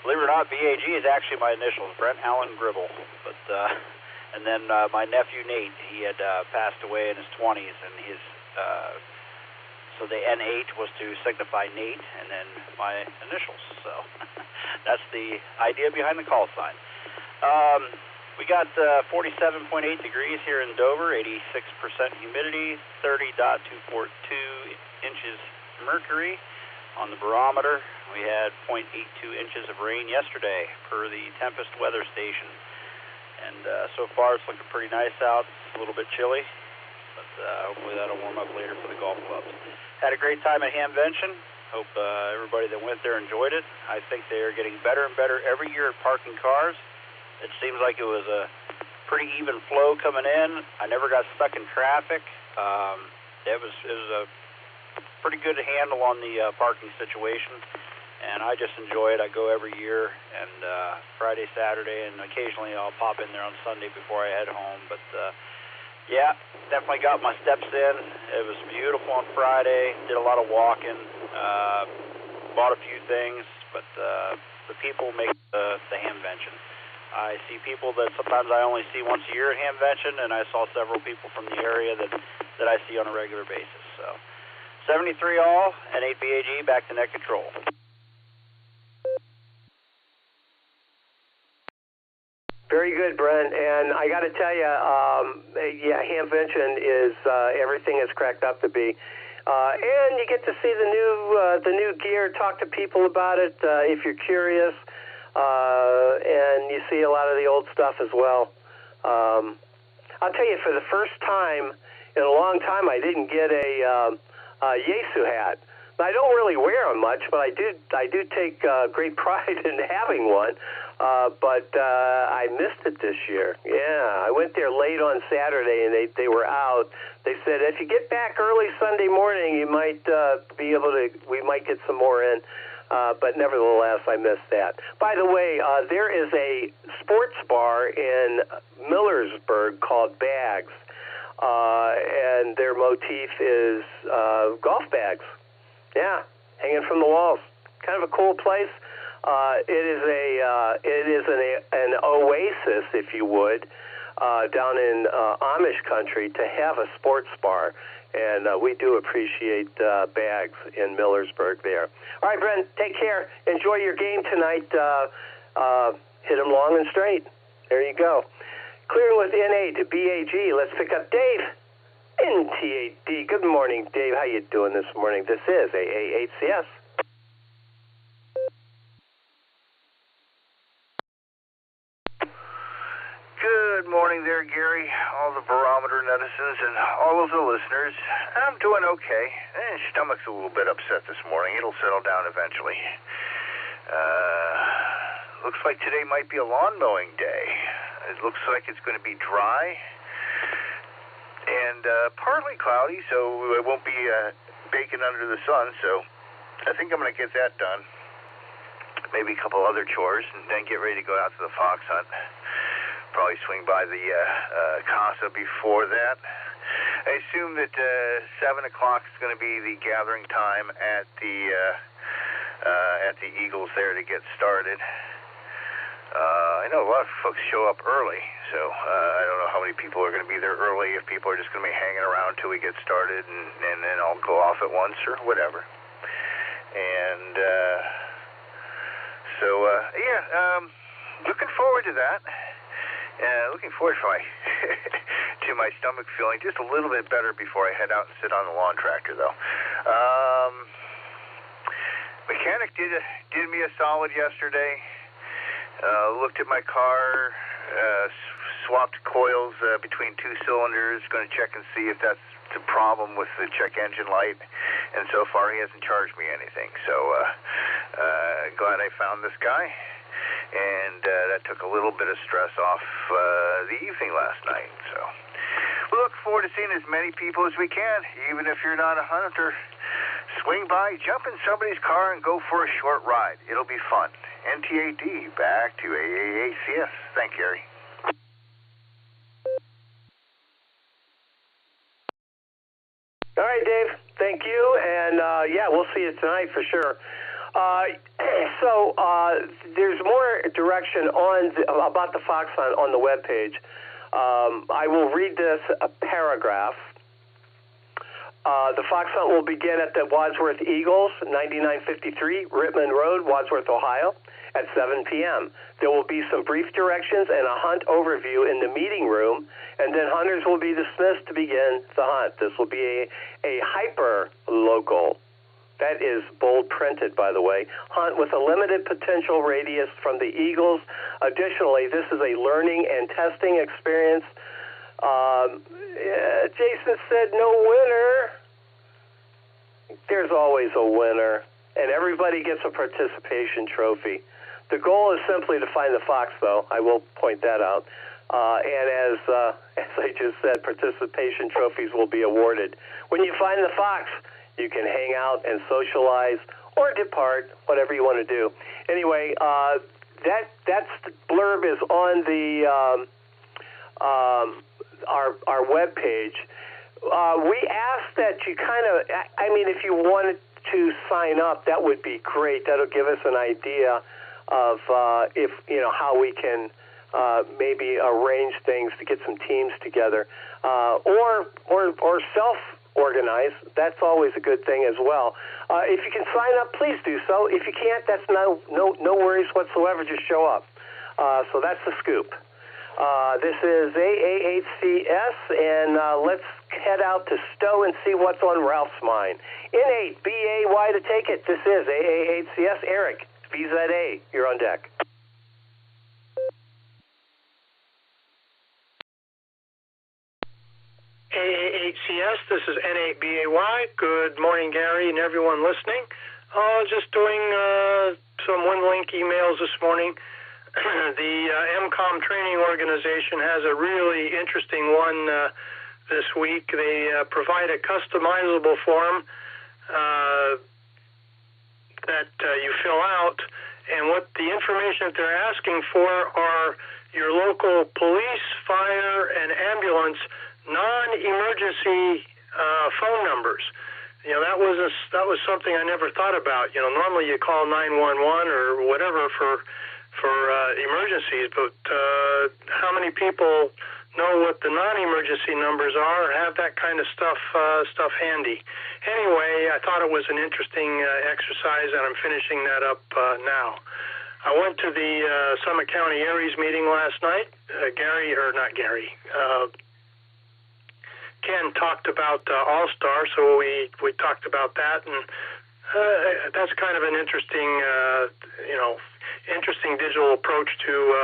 Believe it or not, BAG is actually my initials, Brent Allen Gribble. But and then my nephew Nate, he had passed away in his 20s, and his so the N8 was to signify Nate, and then my initials. So that's the idea behind the call sign. We got 47.8 degrees here in Dover, 86% humidity, 30.242 inches mercury on the barometer. We had 0.82 inches of rain yesterday per the Tempest Weather Station. And so far it's looking pretty nice out. It's a little bit chilly, but hopefully that'll warm up later for the golf clubs. Had a great time at Hamvention. Hope everybody that went there enjoyed it. I think they are getting better and better every year at parking cars. It seems like it was a pretty even flow coming in. I never got stuck in traffic. It was a pretty good handle on the parking situation, and I just enjoy it. I go every year, and Friday, Saturday, and occasionally I'll pop in there on Sunday before I head home. But yeah, definitely got my steps in. It was beautiful on Friday. Did a lot of walking. Bought a few things, but the people make the Hamvention. I see people that sometimes I only see once a year at Hamvention, and I saw several people from the area that I see on a regular basis. So 73 all, and 8BAG back to net control. Very good, Brent. And I got to tell you, yeah, Hamvention is everything it's cracked up to be. And you get to see the new gear, talk to people about it if you're curious. And you see a lot of the old stuff as well. I'll tell you, for the first time in a long time, I didn't get a Yaesu hat. I don't really wear them much, but I do take great pride in having one. But I missed it this year. Yeah, I went there late on Saturday, and they were out. They said if you get back early Sunday morning, you might be able to. We might get some more in. But nevertheless, I missed that. By the way, there is a sports bar in Millersburg called Bags, and their motif is golf bags. Yeah, hanging from the walls. Kind of a cool place. It is an oasis, if you would, down in Amish country to have a sports bar. And we do appreciate Bags in Millersburg there. All right, Brent, take care. Enjoy your game tonight. Hit them long and straight. There you go. Clearing with N8 to BAG. Let's pick up Dave. NT8D. Good morning, Dave. How you doing this morning? This is AA8CS. Good morning there, Gary, all the Barometer netizens, and all of the listeners. I'm doing okay. Stomach's a little bit upset this morning. It'll settle down eventually. Looks like today might be a lawn mowing day. It looks like it's going to be dry and partly cloudy, so it won't be baking under the sun, so I think I'm going to get that done. Maybe a couple other chores, and then get ready to go out to the fox hunt. Probably swing by the Casa before that. I assume that 7 o'clock is going to be the gathering time at the Eagles there to get started. I know a lot of folks show up early, so I don't know how many people are going to be there early, if people are just going to be hanging around till we get started, and then I'll go off at once or whatever. And looking forward to that. Looking forward to my stomach feeling just a little bit better before I head out and sit on the lawn tractor, though. Mechanic did me a solid yesterday. Looked at my car, swapped coils between two cylinders. Going to check and see if that's the problem with the check engine light. And so far, he hasn't charged me anything. So glad I found this guy. and that took a little bit of stress off the evening last night. So we look forward to seeing as many people as we can, even if you're not a hunter. Swing by, jump in somebody's car, and go for a short ride. It'll be fun. NTAD, back to AAACS. Thank you, Gary. All right, Dave. Thank you. And, yeah, we'll see you tonight for sure. So there's more direction about the Fox on the webpage. I will read this a paragraph. The fox hunt will begin at the Wadsworth Eagles, 9953 Rittman Road, Wadsworth, Ohio, at 7 p.m. There will be some brief directions and a hunt overview in the meeting room, and then hunters will be dismissed to begin the hunt. This will be a hyper-local, that is bold printed, by the way, hunt with a limited potential radius from the Eagles. Additionally, this is a learning and testing experience. Jason said no winner. There's always a winner, and everybody gets a participation trophy. The goal is simply to find the fox, though. I will point that out. And as I just said, participation trophies will be awarded. When you find the fox, you can hang out and socialize or depart, whatever you want to do. Anyway, that's the blurb is on the our web page. We asked that you kind of, I mean, if you wanted to sign up, that would be great. That'll give us an idea of if how we can maybe arrange things to get some teams together, or self-organize. That's always a good thing as well. If you can sign up, please do so. If you can't, that's no worries whatsoever. Just show up. So that's the scoop. This is AAHCS, and let's head out to Stowe and see what's on Ralph's mind. N8 BAY to take it. This is AAHCS. Eric, VZA, you're on deck. AAHCS, this is N8BAY. Good morning, Gary, and everyone listening. Just doing some one-link emails this morning. The MCOM training organization has a really interesting one this week. They provide a customizable form that you fill out, and what the information that they're asking for are your local police, fire, and ambulance non-emergency phone numbers. That was something I never thought about. Normally you call 911 or whatever for emergencies, but how many people know what the non-emergency numbers are or have that kind of stuff handy? Anyway, I thought it was an interesting exercise, and I'm finishing that up now. I went to the Summit County Aries meeting last night. Ken talked about Allstar, so we talked about that, and that's kind of an interesting digital approach to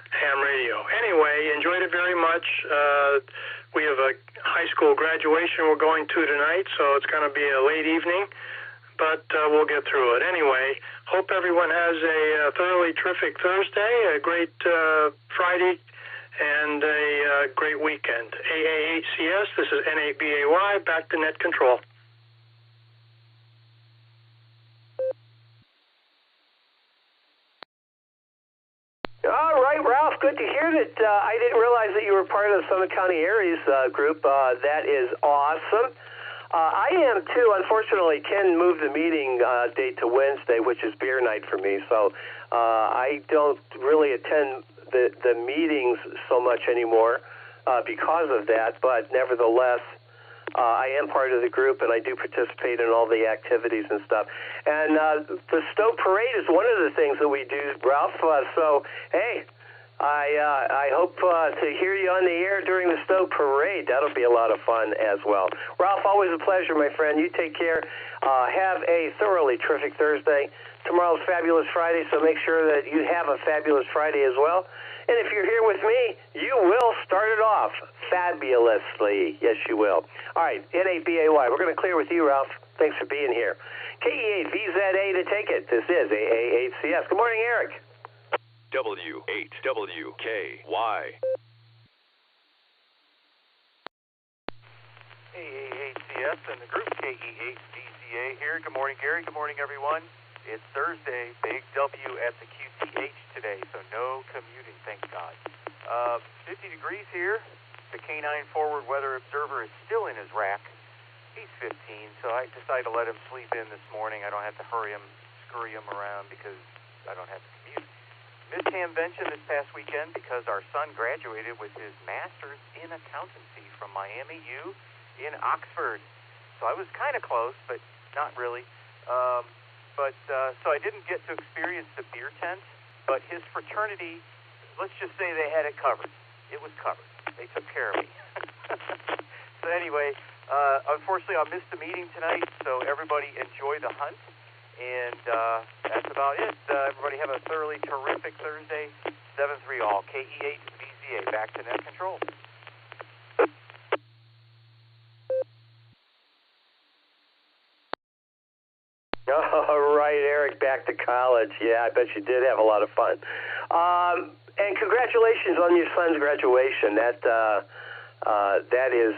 ham radio. Anyway, enjoyed it very much. We have a high school graduation we're going to tonight, so it's going to be a late evening, but we'll get through it. Anyway, hope everyone has a thoroughly terrific Thursday, a great Friday, and a great weekend. AAHCS, this is N8BAY, back to net control. All right, Ralph, good to hear that. I didn't realize that you were part of the Summit County Aries group. That is awesome. I am, too. Unfortunately, Ken moved the meeting date to Wednesday, which is beer night for me, so I don't really attend the meetings so much anymore because of that, but nevertheless, I am part of the group, and I do participate in all the activities and stuff. And the Stowe Parade is one of the things that we do, Ralph. So, hey, I hope to hear you on the air during the Stowe Parade. That'll be a lot of fun as well. Ralph, always a pleasure, my friend. You take care. Have a thoroughly terrific Thursday. Tomorrow's Fabulous Friday, so make sure that you have a fabulous Friday as well. And if you're here with me, you will start it off fabulously. Yes, you will. All right, N8BAY. We're going to clear with you, Ralph. Thanks for being here. KE8VZA to take it. This is AAHCS. Good morning, Eric. W8WKY. AAHCS and the group KE8VCA here. Good morning, Gary. Good morning, everyone. It's Thursday, big W at the QTH today, so no commuting, thank God. 50 degrees here. The K9 forward weather observer is still in his rack. He's 15, so I decided to let him sleep in this morning. I don't have to scurry him around because I don't have to commute. Missed Hamvention this past weekend because our son graduated with his master's in accountancy from Miami U in Oxford. So I was kind of close, but not really. So I didn't get to experience the beer tent, but his fraternity, let's just say they had it covered. It was covered. They took care of me. So anyway, unfortunately I missed the meeting tonight, so everybody enjoy the hunt. And that's about it. Everybody have a thoroughly terrific Thursday. 7-3 all. KE8VCA. Back to net control. All right, Eric, back to college. Yeah, I bet you did have a lot of fun. And congratulations on your son's graduation. That is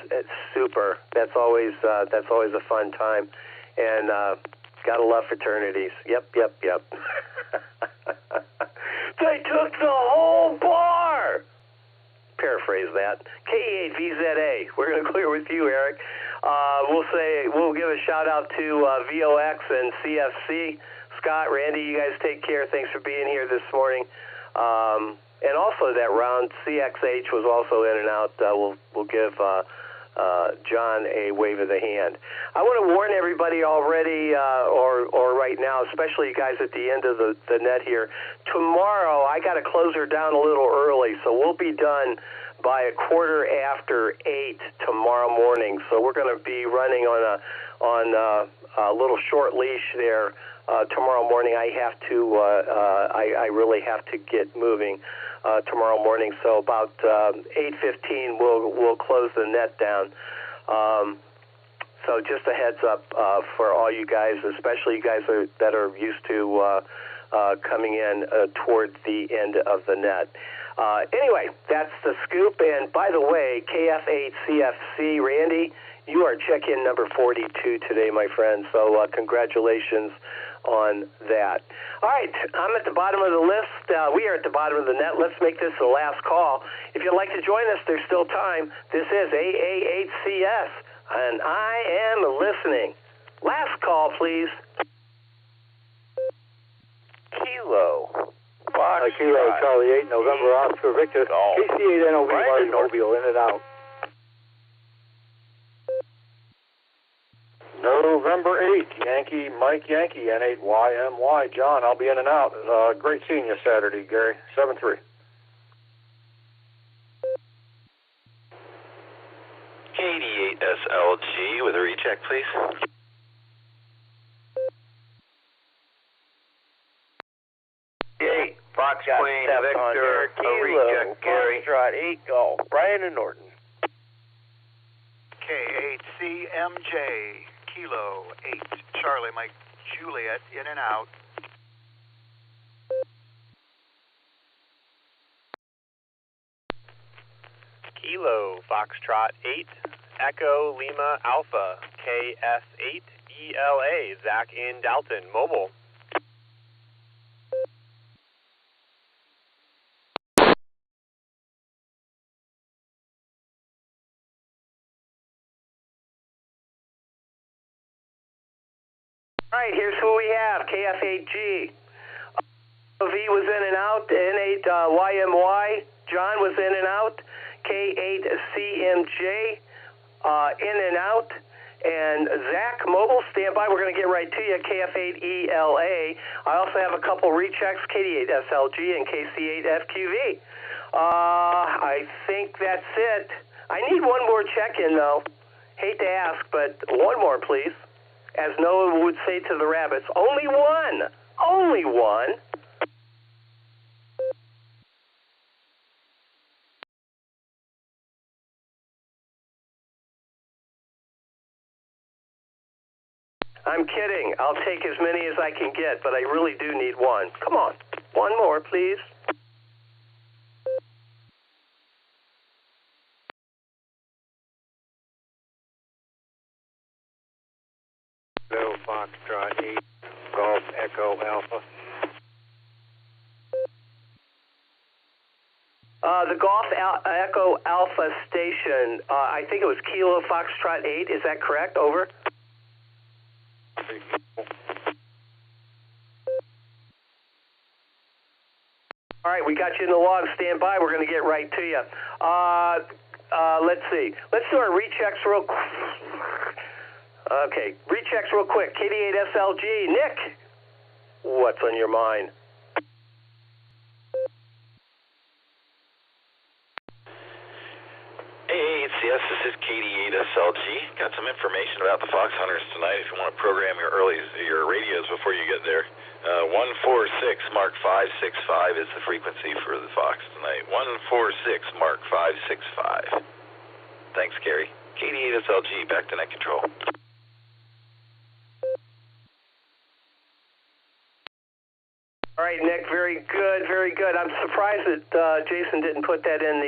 super. That's always a fun time. And gotta love fraternities. Yep. They took the whole bar. Paraphrase that. KE8VZA. We're going to clear with you, Eric. We'll give a shout out to VOX and CFC. Scott, Randy, you guys take care. Thanks for being here this morning. And also that round CXH was also in and out. We'll give John a wave of the hand. I want to warn everybody already, or right now, especially you guys at the end of the net here. Tomorrow, I got to close her down a little early, so we'll be done by 8:15 tomorrow morning. So we're going to be running on a little short leash there tomorrow morning. I really have to get moving tomorrow morning. So about 8:15, we'll close the net down. So just a heads up for all you guys, especially you guys that are used to coming in toward the end of the net. Anyway, that's the scoop. And by the way, KF8CFC, Randy, you are check-in number 42 today, my friend. So congratulations on that. All right, I'm at the bottom of the list. We are at the bottom of the net. Let's make this the last call. If you'd like to join us, there's still time. This is AA8CS, and I am listening. Last call, please. Kilo. Kilo, Charlie 8, November, Oscar, Victor. KC8 NOV, Martin Mobile, in and out. November 8, Yankee, Mike Yankee, N8YMY. John, I'll be in and out. Great seeing you Saturday, Gary. 7-3. KD8SLG with a recheck, please. Fox Queen, Victor, Kilo, Foxtrot 8 Golf, Brian and Norton. K8CMJ, Kilo 8, Charlie, Mike, Juliet, in and out. Kilo, Foxtrot 8, Echo Lima Alpha, KS8 ELA, Zach in Dalton, mobile. All right, here's who we have. KF8G. V was in and out. N8YMY. John was in and out. K8CMJ in and out. And Zach, mobile, stand by. We're going to get right to you. KF8ELA. I also have a couple rechecks, KD8SLG and KC8FQV. I think that's it. I need one more check-in, though. Hate to ask, but one more, please. As Noah would say to the rabbits, only one. Only one. I'm kidding. I'll take as many as I can get, but I really do need one. Come on. One more, please. The Golf Echo Alpha station, I think it was Kilo Foxtrot 8. Is that correct? Over. All right, we got you in the log. Stand by. We're going to get right to you. Let's see. Let's do our rechecks real quick. Okay, rechecks real quick. KD8SLG. Nick, what's on your mind? Hey, ACS, this is KD8SLG. Got some information about the Fox Hunters tonight if you want to program your radios before you get there. 146 Mark 565 is the frequency for the Fox tonight. 146 Mark 565. Thanks, Gary. KD8SLG, back to net control. All right, Nick, very good, very good. I'm surprised that Jason didn't put that in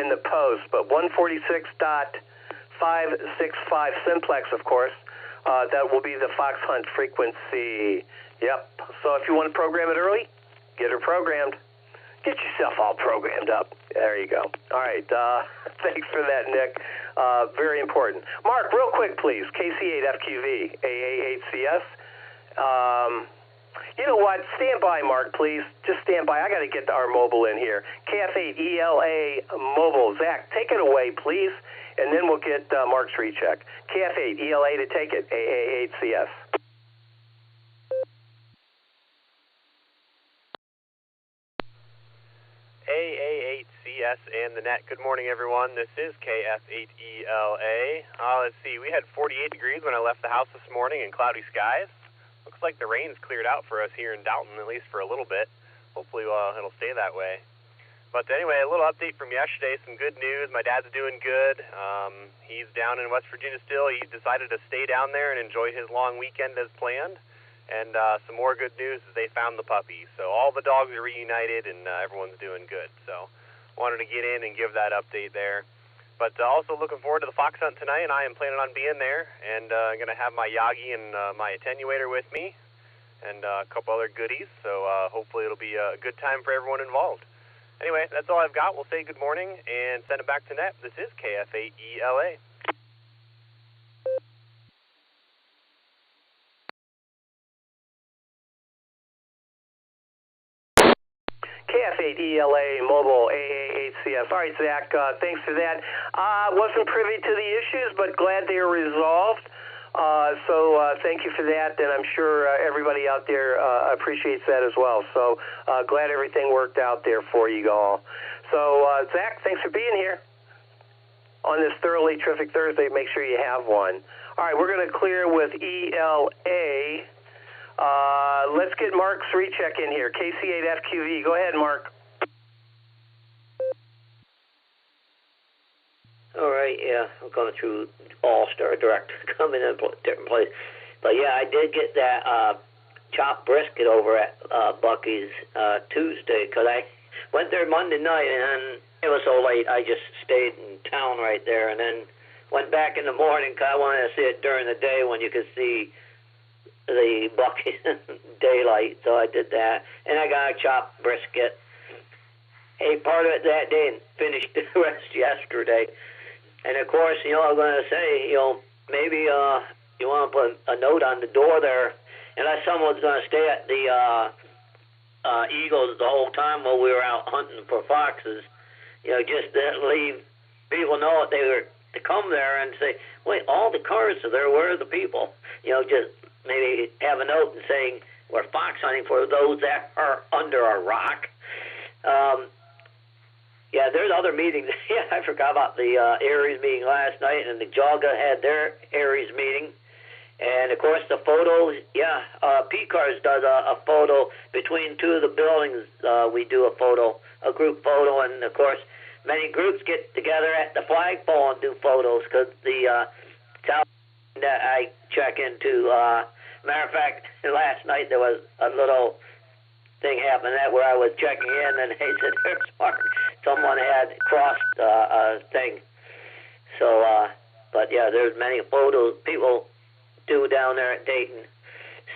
the post, but 146.565 simplex, of course. That will be the Fox Hunt frequency. Yep. So if you want to program it early, get her programmed. Get yourself all programmed up. There you go. All right. Thanks for that, Nick. Very important. Mark, real quick, please. KC8FQV, AA8CS. You know what? Stand by, Mark, please. Just stand by. I got to get our mobile in here. KF8ELA mobile. Zach, take it away, please, and then we'll get Mark's recheck. KF8ELA to take it. AA8CS. AA8CS and the net. Good morning, everyone. This is KF8ELA. Let's see. We had 48 degrees when I left the house this morning and cloudy skies. Looks like the rain's cleared out for us here in Dalton, at least for a little bit. Hopefully it'll stay that way. But anyway, a little update from yesterday, some good news. My dad's doing good. He's down in West Virginia still. He decided to stay down there and enjoy his long weekend as planned. And some more good news is they found the puppy. So all the dogs are reunited and everyone's doing good. So wanted to get in and give that update there. But also looking forward to the Fox Hunt tonight, and I am planning on being there. And I'm going to have my Yagi and my attenuator with me and a couple other goodies. So hopefully it'll be a good time for everyone involved. Anyway, that's all I've got. We'll say good morning and send it back to net. This is KF8ELA. KF8ELA mobile AA8CS. All right, Zach, thanks for that. Wasn't privy to the issues, but glad they are resolved. So thank you for that, and I'm sure everybody out there appreciates that as well. So glad everything worked out there for you all. So Zach, thanks for being here on this thoroughly terrific Thursday. Make sure you have one. All right, we're going to clear with ELA. Let's get Mark's recheck in here. KC8FQV. Go ahead, Mark. All right, yeah, I'm going through Allstar Direct, coming in different places. But yeah, I did get that chopped brisket over at Bucky's Tuesday, because I went there Monday night, and it was so late, I just stayed in town right there, and then went back in the morning, because I wanted to see it during the day when you could see the Bucky's daylight, so I did that. And I got a chopped brisket. Ate part of it that day and finished the rest yesterday. And of course, you know, I'm going to say, you know, maybe you want to put a note on the door there, unless someone's going to stay at the Eagles the whole time while we were out hunting for foxes. You know, just to leave people know that they were to come there and say, wait, all the cars are there, where are the people? You know, just maybe have a note and saying we're fox hunting for those that are under a rock. Yeah, there's other meetings. Yeah, I forgot about the Aries meeting last night, and the Jaga had their Aries meeting. And, of course, the photos, yeah, P-Cars does a photo between two of the buildings. We do a photo, a group photo, and, of course, many groups get together at the flagpole and do photos, because the town that I check into, matter of fact, last night there was a little thing happened that where I was checking in, and they said there's someone had crossed a thing. So, but yeah, there's many photos people do down there at Dayton.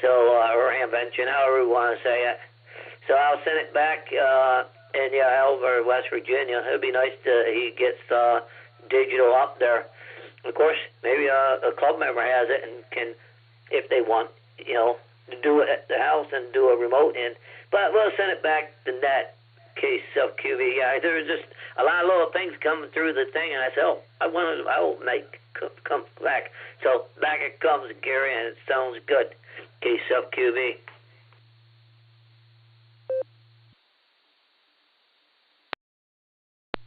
So, or Hamvention, however we want to say it. So I'll send it back And yeah, over West Virginia, it'd be nice to he gets digital up there. Of course, maybe a club member has it and can, if they want, do it at the house and do a remote in. But we'll send it back to net. Case self-QV. Yeah, there's just a lot of little things coming through the thing, and I said, I will make come back. So back it comes, Gary, and it sounds good. Case self-QV.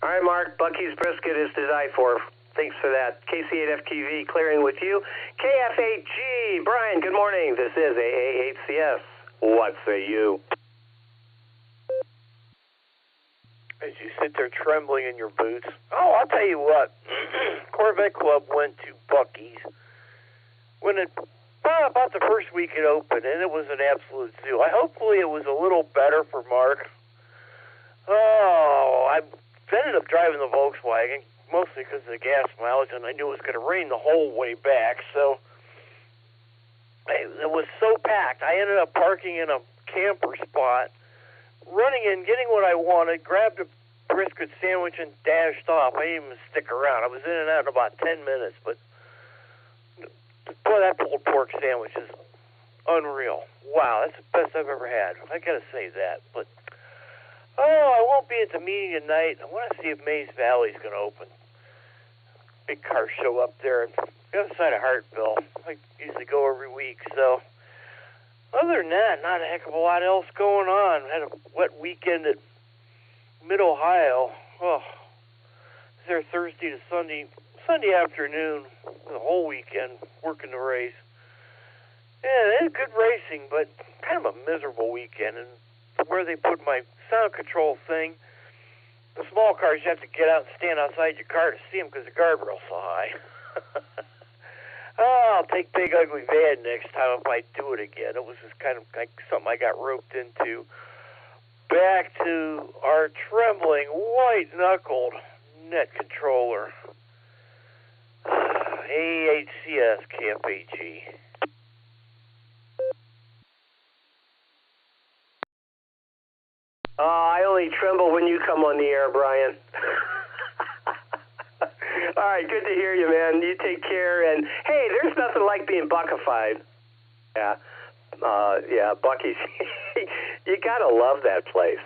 All right, Mark. Bucky's brisket is to die for. Thanks for that. KC8FTV clearing with you. KF8G. Brian, good morning. This is AA8CS. What say you? As you sit there trembling in your boots. Oh, I'll tell you what. Corvette Club went to Bucky's when about the first week it opened, and it was an absolute zoo. Hopefully it was a little better for Mark. Oh, I ended up driving the Volkswagen, mostly because of the gas mileage, and I knew it was going to rain the whole way back, so it was so packed. I ended up parking in a camper spot, running in, getting what I wanted, grabbed a brisket sandwich, and dashed off. I didn't even stick around. I was in and out in about 10 minutes, but boy, that pulled pork sandwich is unreal. Wow, that's the best I've ever had. I got to say that. But, I won't be at the meeting tonight. I want to see if Mays Valley is going to open. Big car show up there on the other side of Hartville. I usually go every week, so... Other than that, not a heck of a lot else going on. Had a wet weekend at Mid-Ohio. Oh, was there Thursday to Sunday afternoon, the whole weekend, working the race. Yeah, they had good racing, but kind of a miserable weekend. And where they put my sound control thing, the small cars, you have to get out and stand outside your car to see them because the guardrail's so high. I'll take Big Ugly Van next time if I do it again. It was just kind of like something I got roped into. Back to our trembling, white-knuckled net controller. AHCS Camp AG. I only tremble when you come on the air, Brian. All right, good to hear you, man. You take care. And, hey, there's nothing like being buckified. Yeah, Bucky's. You got to love that place.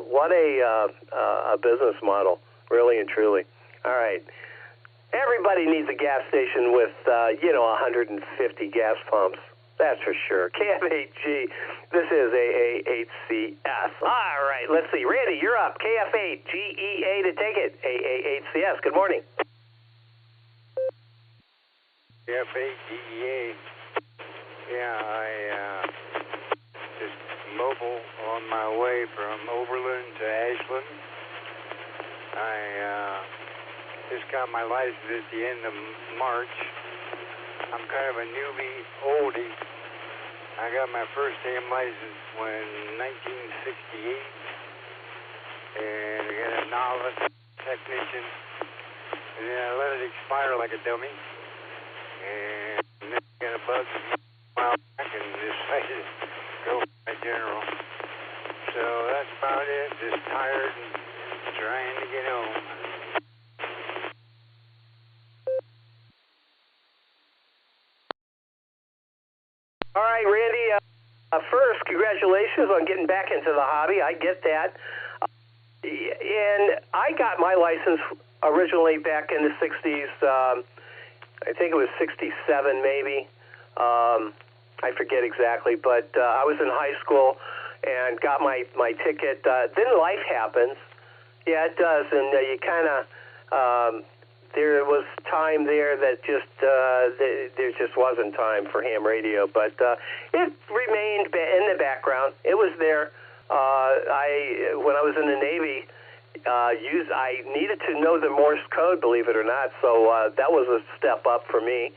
What a business model, really and truly. All right. Everybody needs a gas station with, 150 gas pumps. That's for sure. KF8G, this is AA8CS. All right, let's see. Randy, you're up. KF8GEA to take it. AA8CS, good morning. KF8GEA. Yeah, I just mobile on my way from Oberlin to Ashland. I just got my license at the end of March. I'm kind of a newbie oldie. I got my first damn license when 1968, and I got a novice technician, and then I let it expire like a dummy, and then I got a bug a while back and decided to go for my general. So that's about it. Just tired and trying to get home. All right, Randy, first, congratulations on getting back into the hobby. I get that. And I got my license originally back in the 60s. I think it was 67 maybe. I forget exactly. But I was in high school and got my ticket. Then life happens. Yeah, it does. And you kind of... there was time there that just there just wasn't time for ham radio, but it remained in the background. It was there. When I was in the Navy, I needed to know the Morse code, believe it or not. So that was a step up for me.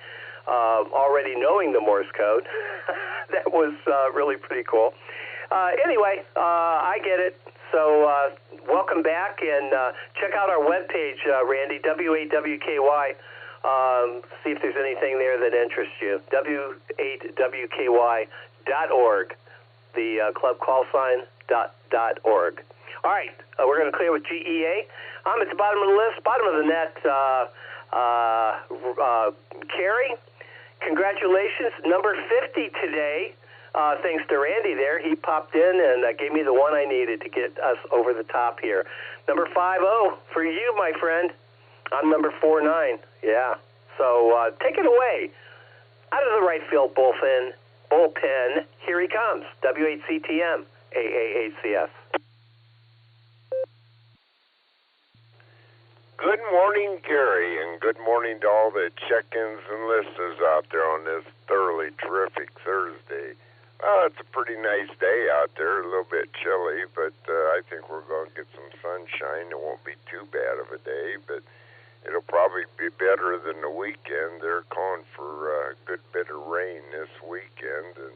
Already knowing the Morse code, that was really pretty cool. Anyway, I get it. So welcome back, and check out our webpage, Randy, W8WKY. See if there's anything there that interests you. W8WKY.org. the club call sign .org. All right, we're going to clear with GEA. I'm at the bottom of the list, bottom of the net. Carrie, congratulations, number 50 today. Thanks to Randy there. He popped in and gave me the one I needed to get us over the top here. Number 50 for you, my friend. I'm number 49. Yeah. So take it away. Out of the right field bullpen, here he comes. W8CTM, AAHCS. Good morning, Gary, and good morning to all the check-ins and listeners out there on this thoroughly terrific Thursday. Well, it's a pretty nice day out there, a little bit chilly, but I think we're going to get some sunshine. It won't be too bad of a day, but it'll probably be better than the weekend. They're calling for a good bit of rain this weekend, and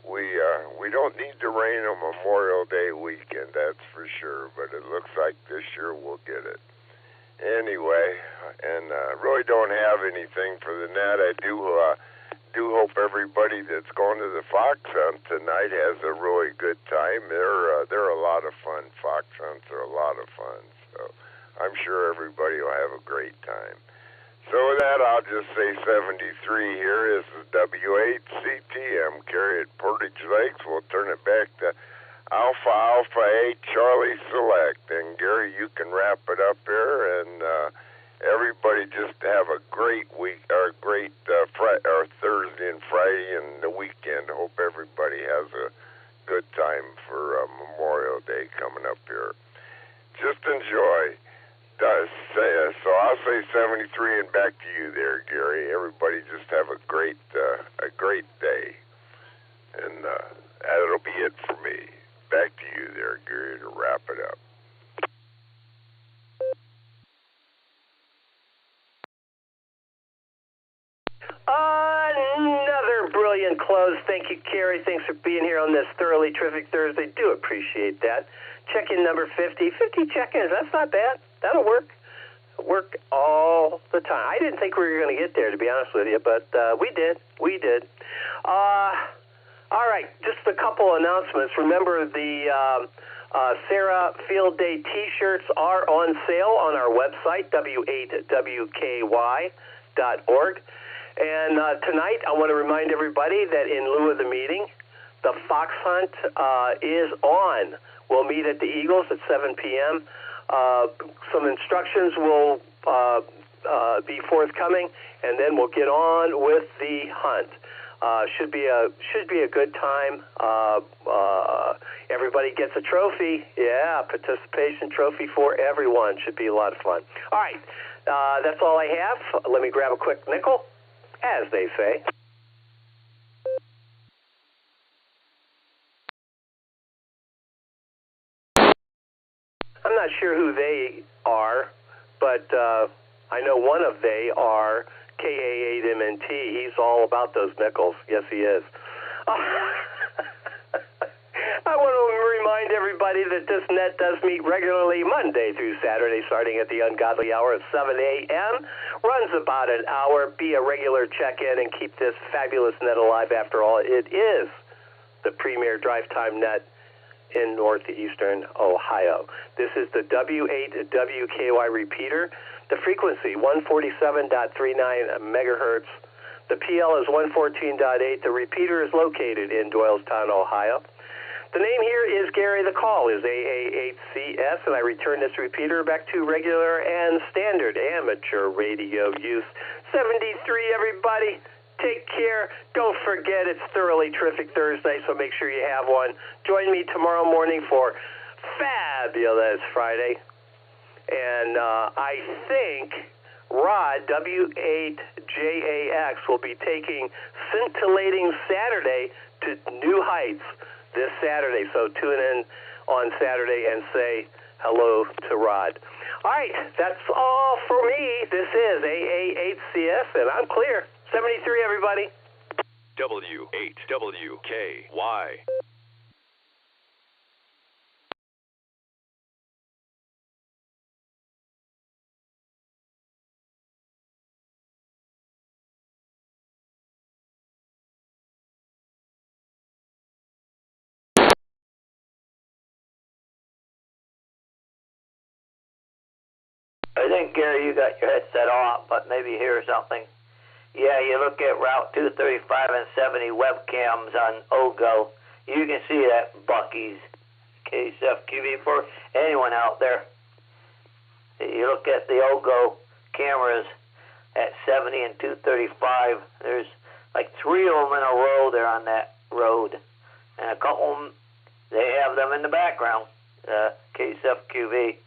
we don't need the rain on Memorial Day weekend, that's for sure, but it looks like this year we'll get it. Anyway, and really don't have anything for the net. I do hope everybody that's going to the fox hunt tonight has a really good time. They're a lot of fun. Fox hunts are a lot of fun, so I'm sure everybody will have a great time. So with that, I'll just say 73 here. This is W8CTM, Carry at Portage Lakes. We'll turn it back to Alpha 8 Charlie Select. And Gary, you can wrap it up here, and everybody just have a great week, or great Thursday and Friday and the weekend. Hope everybody has a good time for Memorial Day coming up here. Just enjoy. So I'll say 73 and back to you there, Gary. Everybody just have a great day, and that'll be it for me. Back to you there, Gary, to wrap it up. Another brilliant close. Thank you, Carrie. Thanks for being here on this thoroughly terrific Thursday. Do appreciate that. Check-in number 50. 50 check-ins. That's not bad. That'll work. Work all the time. I didn't think we were going to get there, to be honest with you, but we did. We did. All right, just a couple announcements. Remember, the Sarah Field Day T-shirts are on sale on our website, w8wky.org. And tonight, I want to remind everybody that in lieu of the meeting, the Fox Hunt is on. We'll meet at the Eagles at 7 p.m. Some instructions will be forthcoming, and then we'll get on with the hunt. Should be a good time. Everybody gets a trophy. Yeah, participation trophy for everyone. Should be a lot of fun. All right, that's all I have. Let me grab a quick nickel, as they say. I'm not sure who they are, but I know one of they are KA8MNT. He's all about those nickels. Yes, he is. I want to remind everybody that this net does meet regularly Monday through Saturday, starting at the ungodly hour of 7 a.m., runs about an hour. Be a regular check-in and keep this fabulous net alive. After all, it is the premier drive time net in northeastern Ohio. This is the W8WKY repeater. The frequency, 147.39 megahertz. The PL is 114.8. The repeater is located in Doylestown, Ohio. The name here is Gary. The call is AA8CS, and I return this repeater back to regular and standard amateur radio use. 73, everybody. Take care. Don't forget, it's thoroughly terrific Thursday, so make sure you have one. Join me tomorrow morning for Fabulous Friday. And I think Rod, W8JAX, will be taking Scintillating Saturday to new heights this Saturday. So tune in on Saturday and say hello to Rod. All right, that's all for me. This is AA8CS, and I'm clear. 73, everybody. W8WKY. think, Gary, you got your headset off, but maybe you hear something. Yeah, you look at Route 235 and 70 webcams on OGO, you can see that Bucky's KSFQV for anyone out there. You look at the OGO cameras at 70 and 235, there's like 3 of them in a row there on that road. And a couple of them, they have them in the background, KSFQV.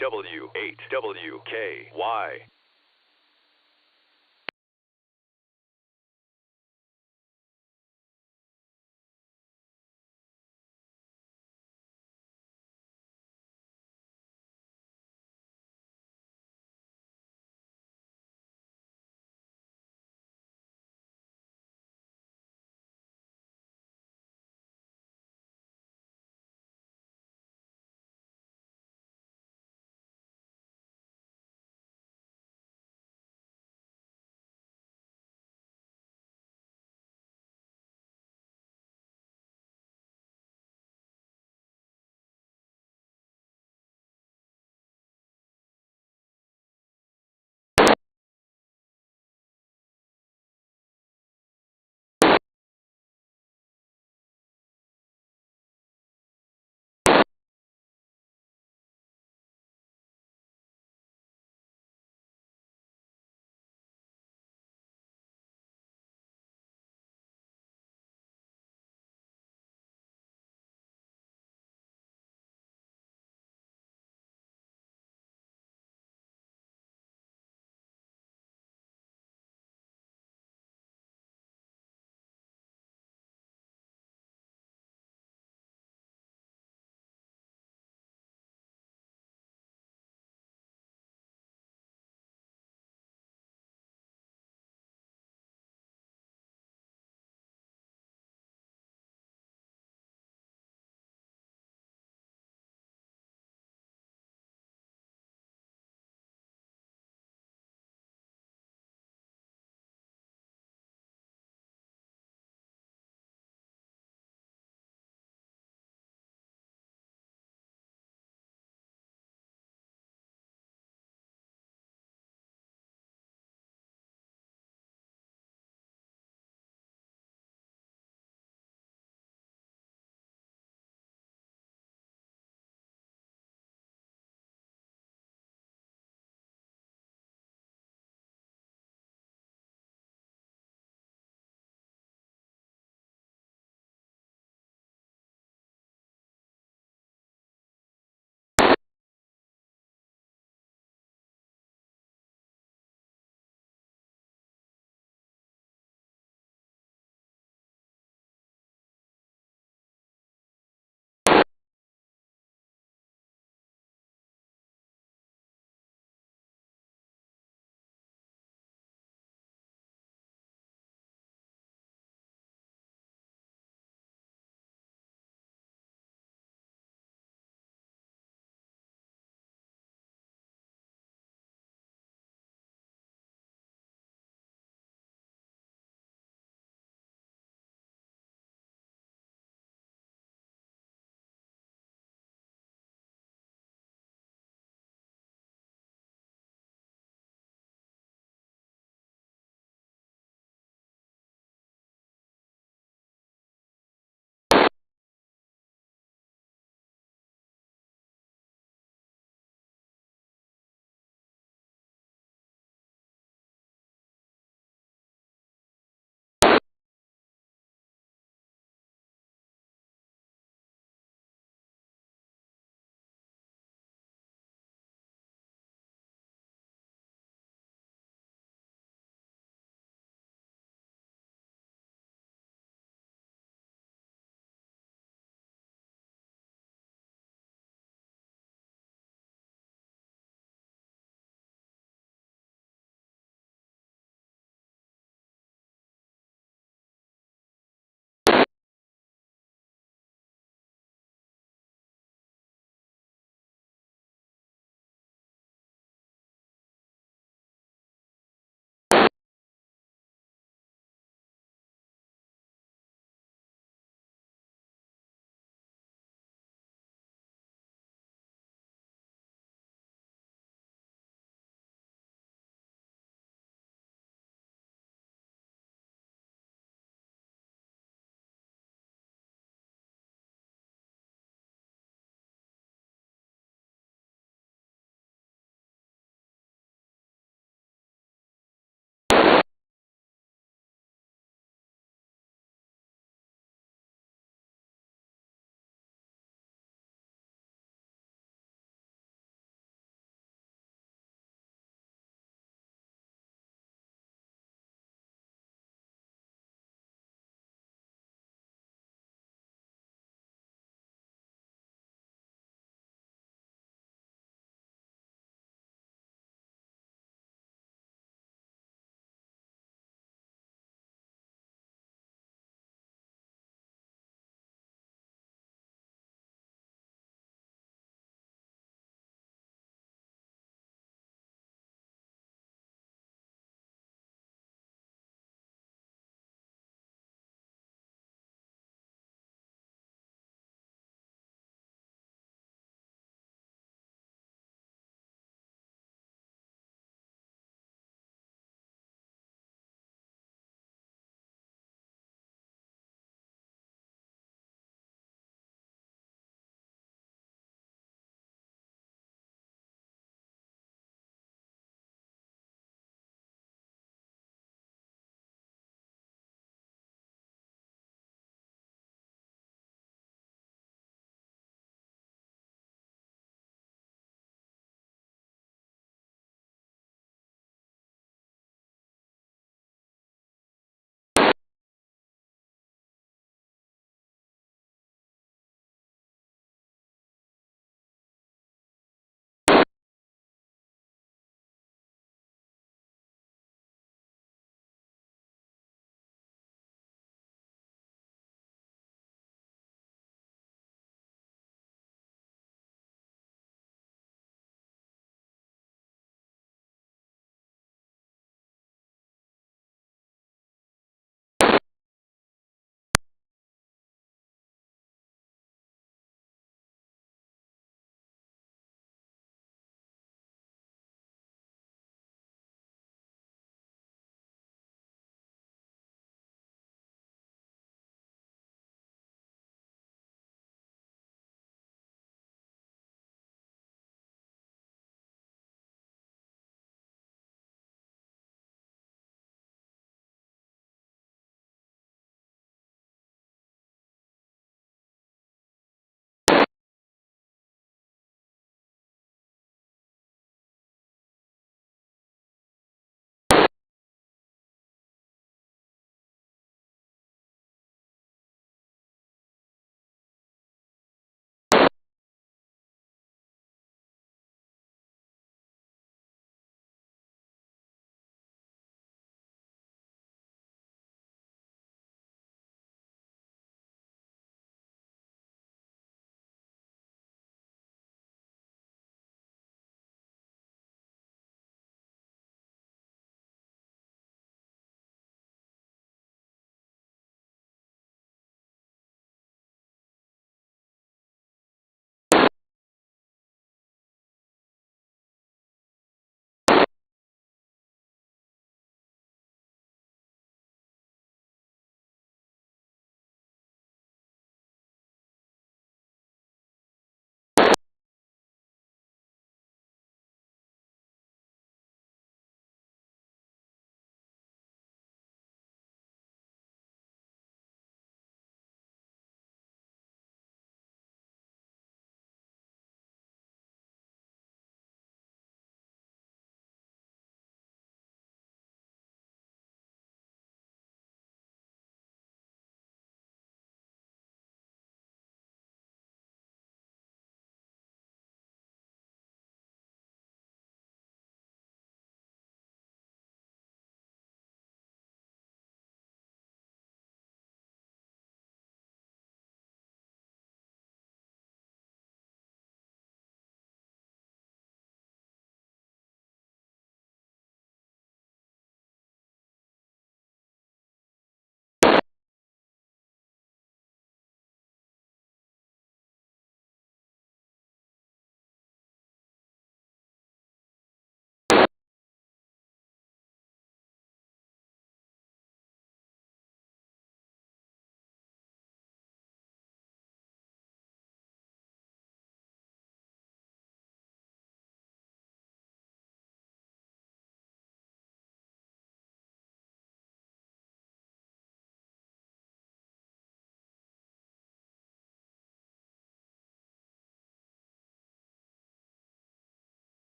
W8WKY.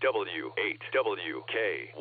W8WKY.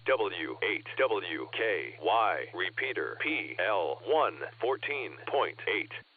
W8WKY. Repeater PL1 14.8.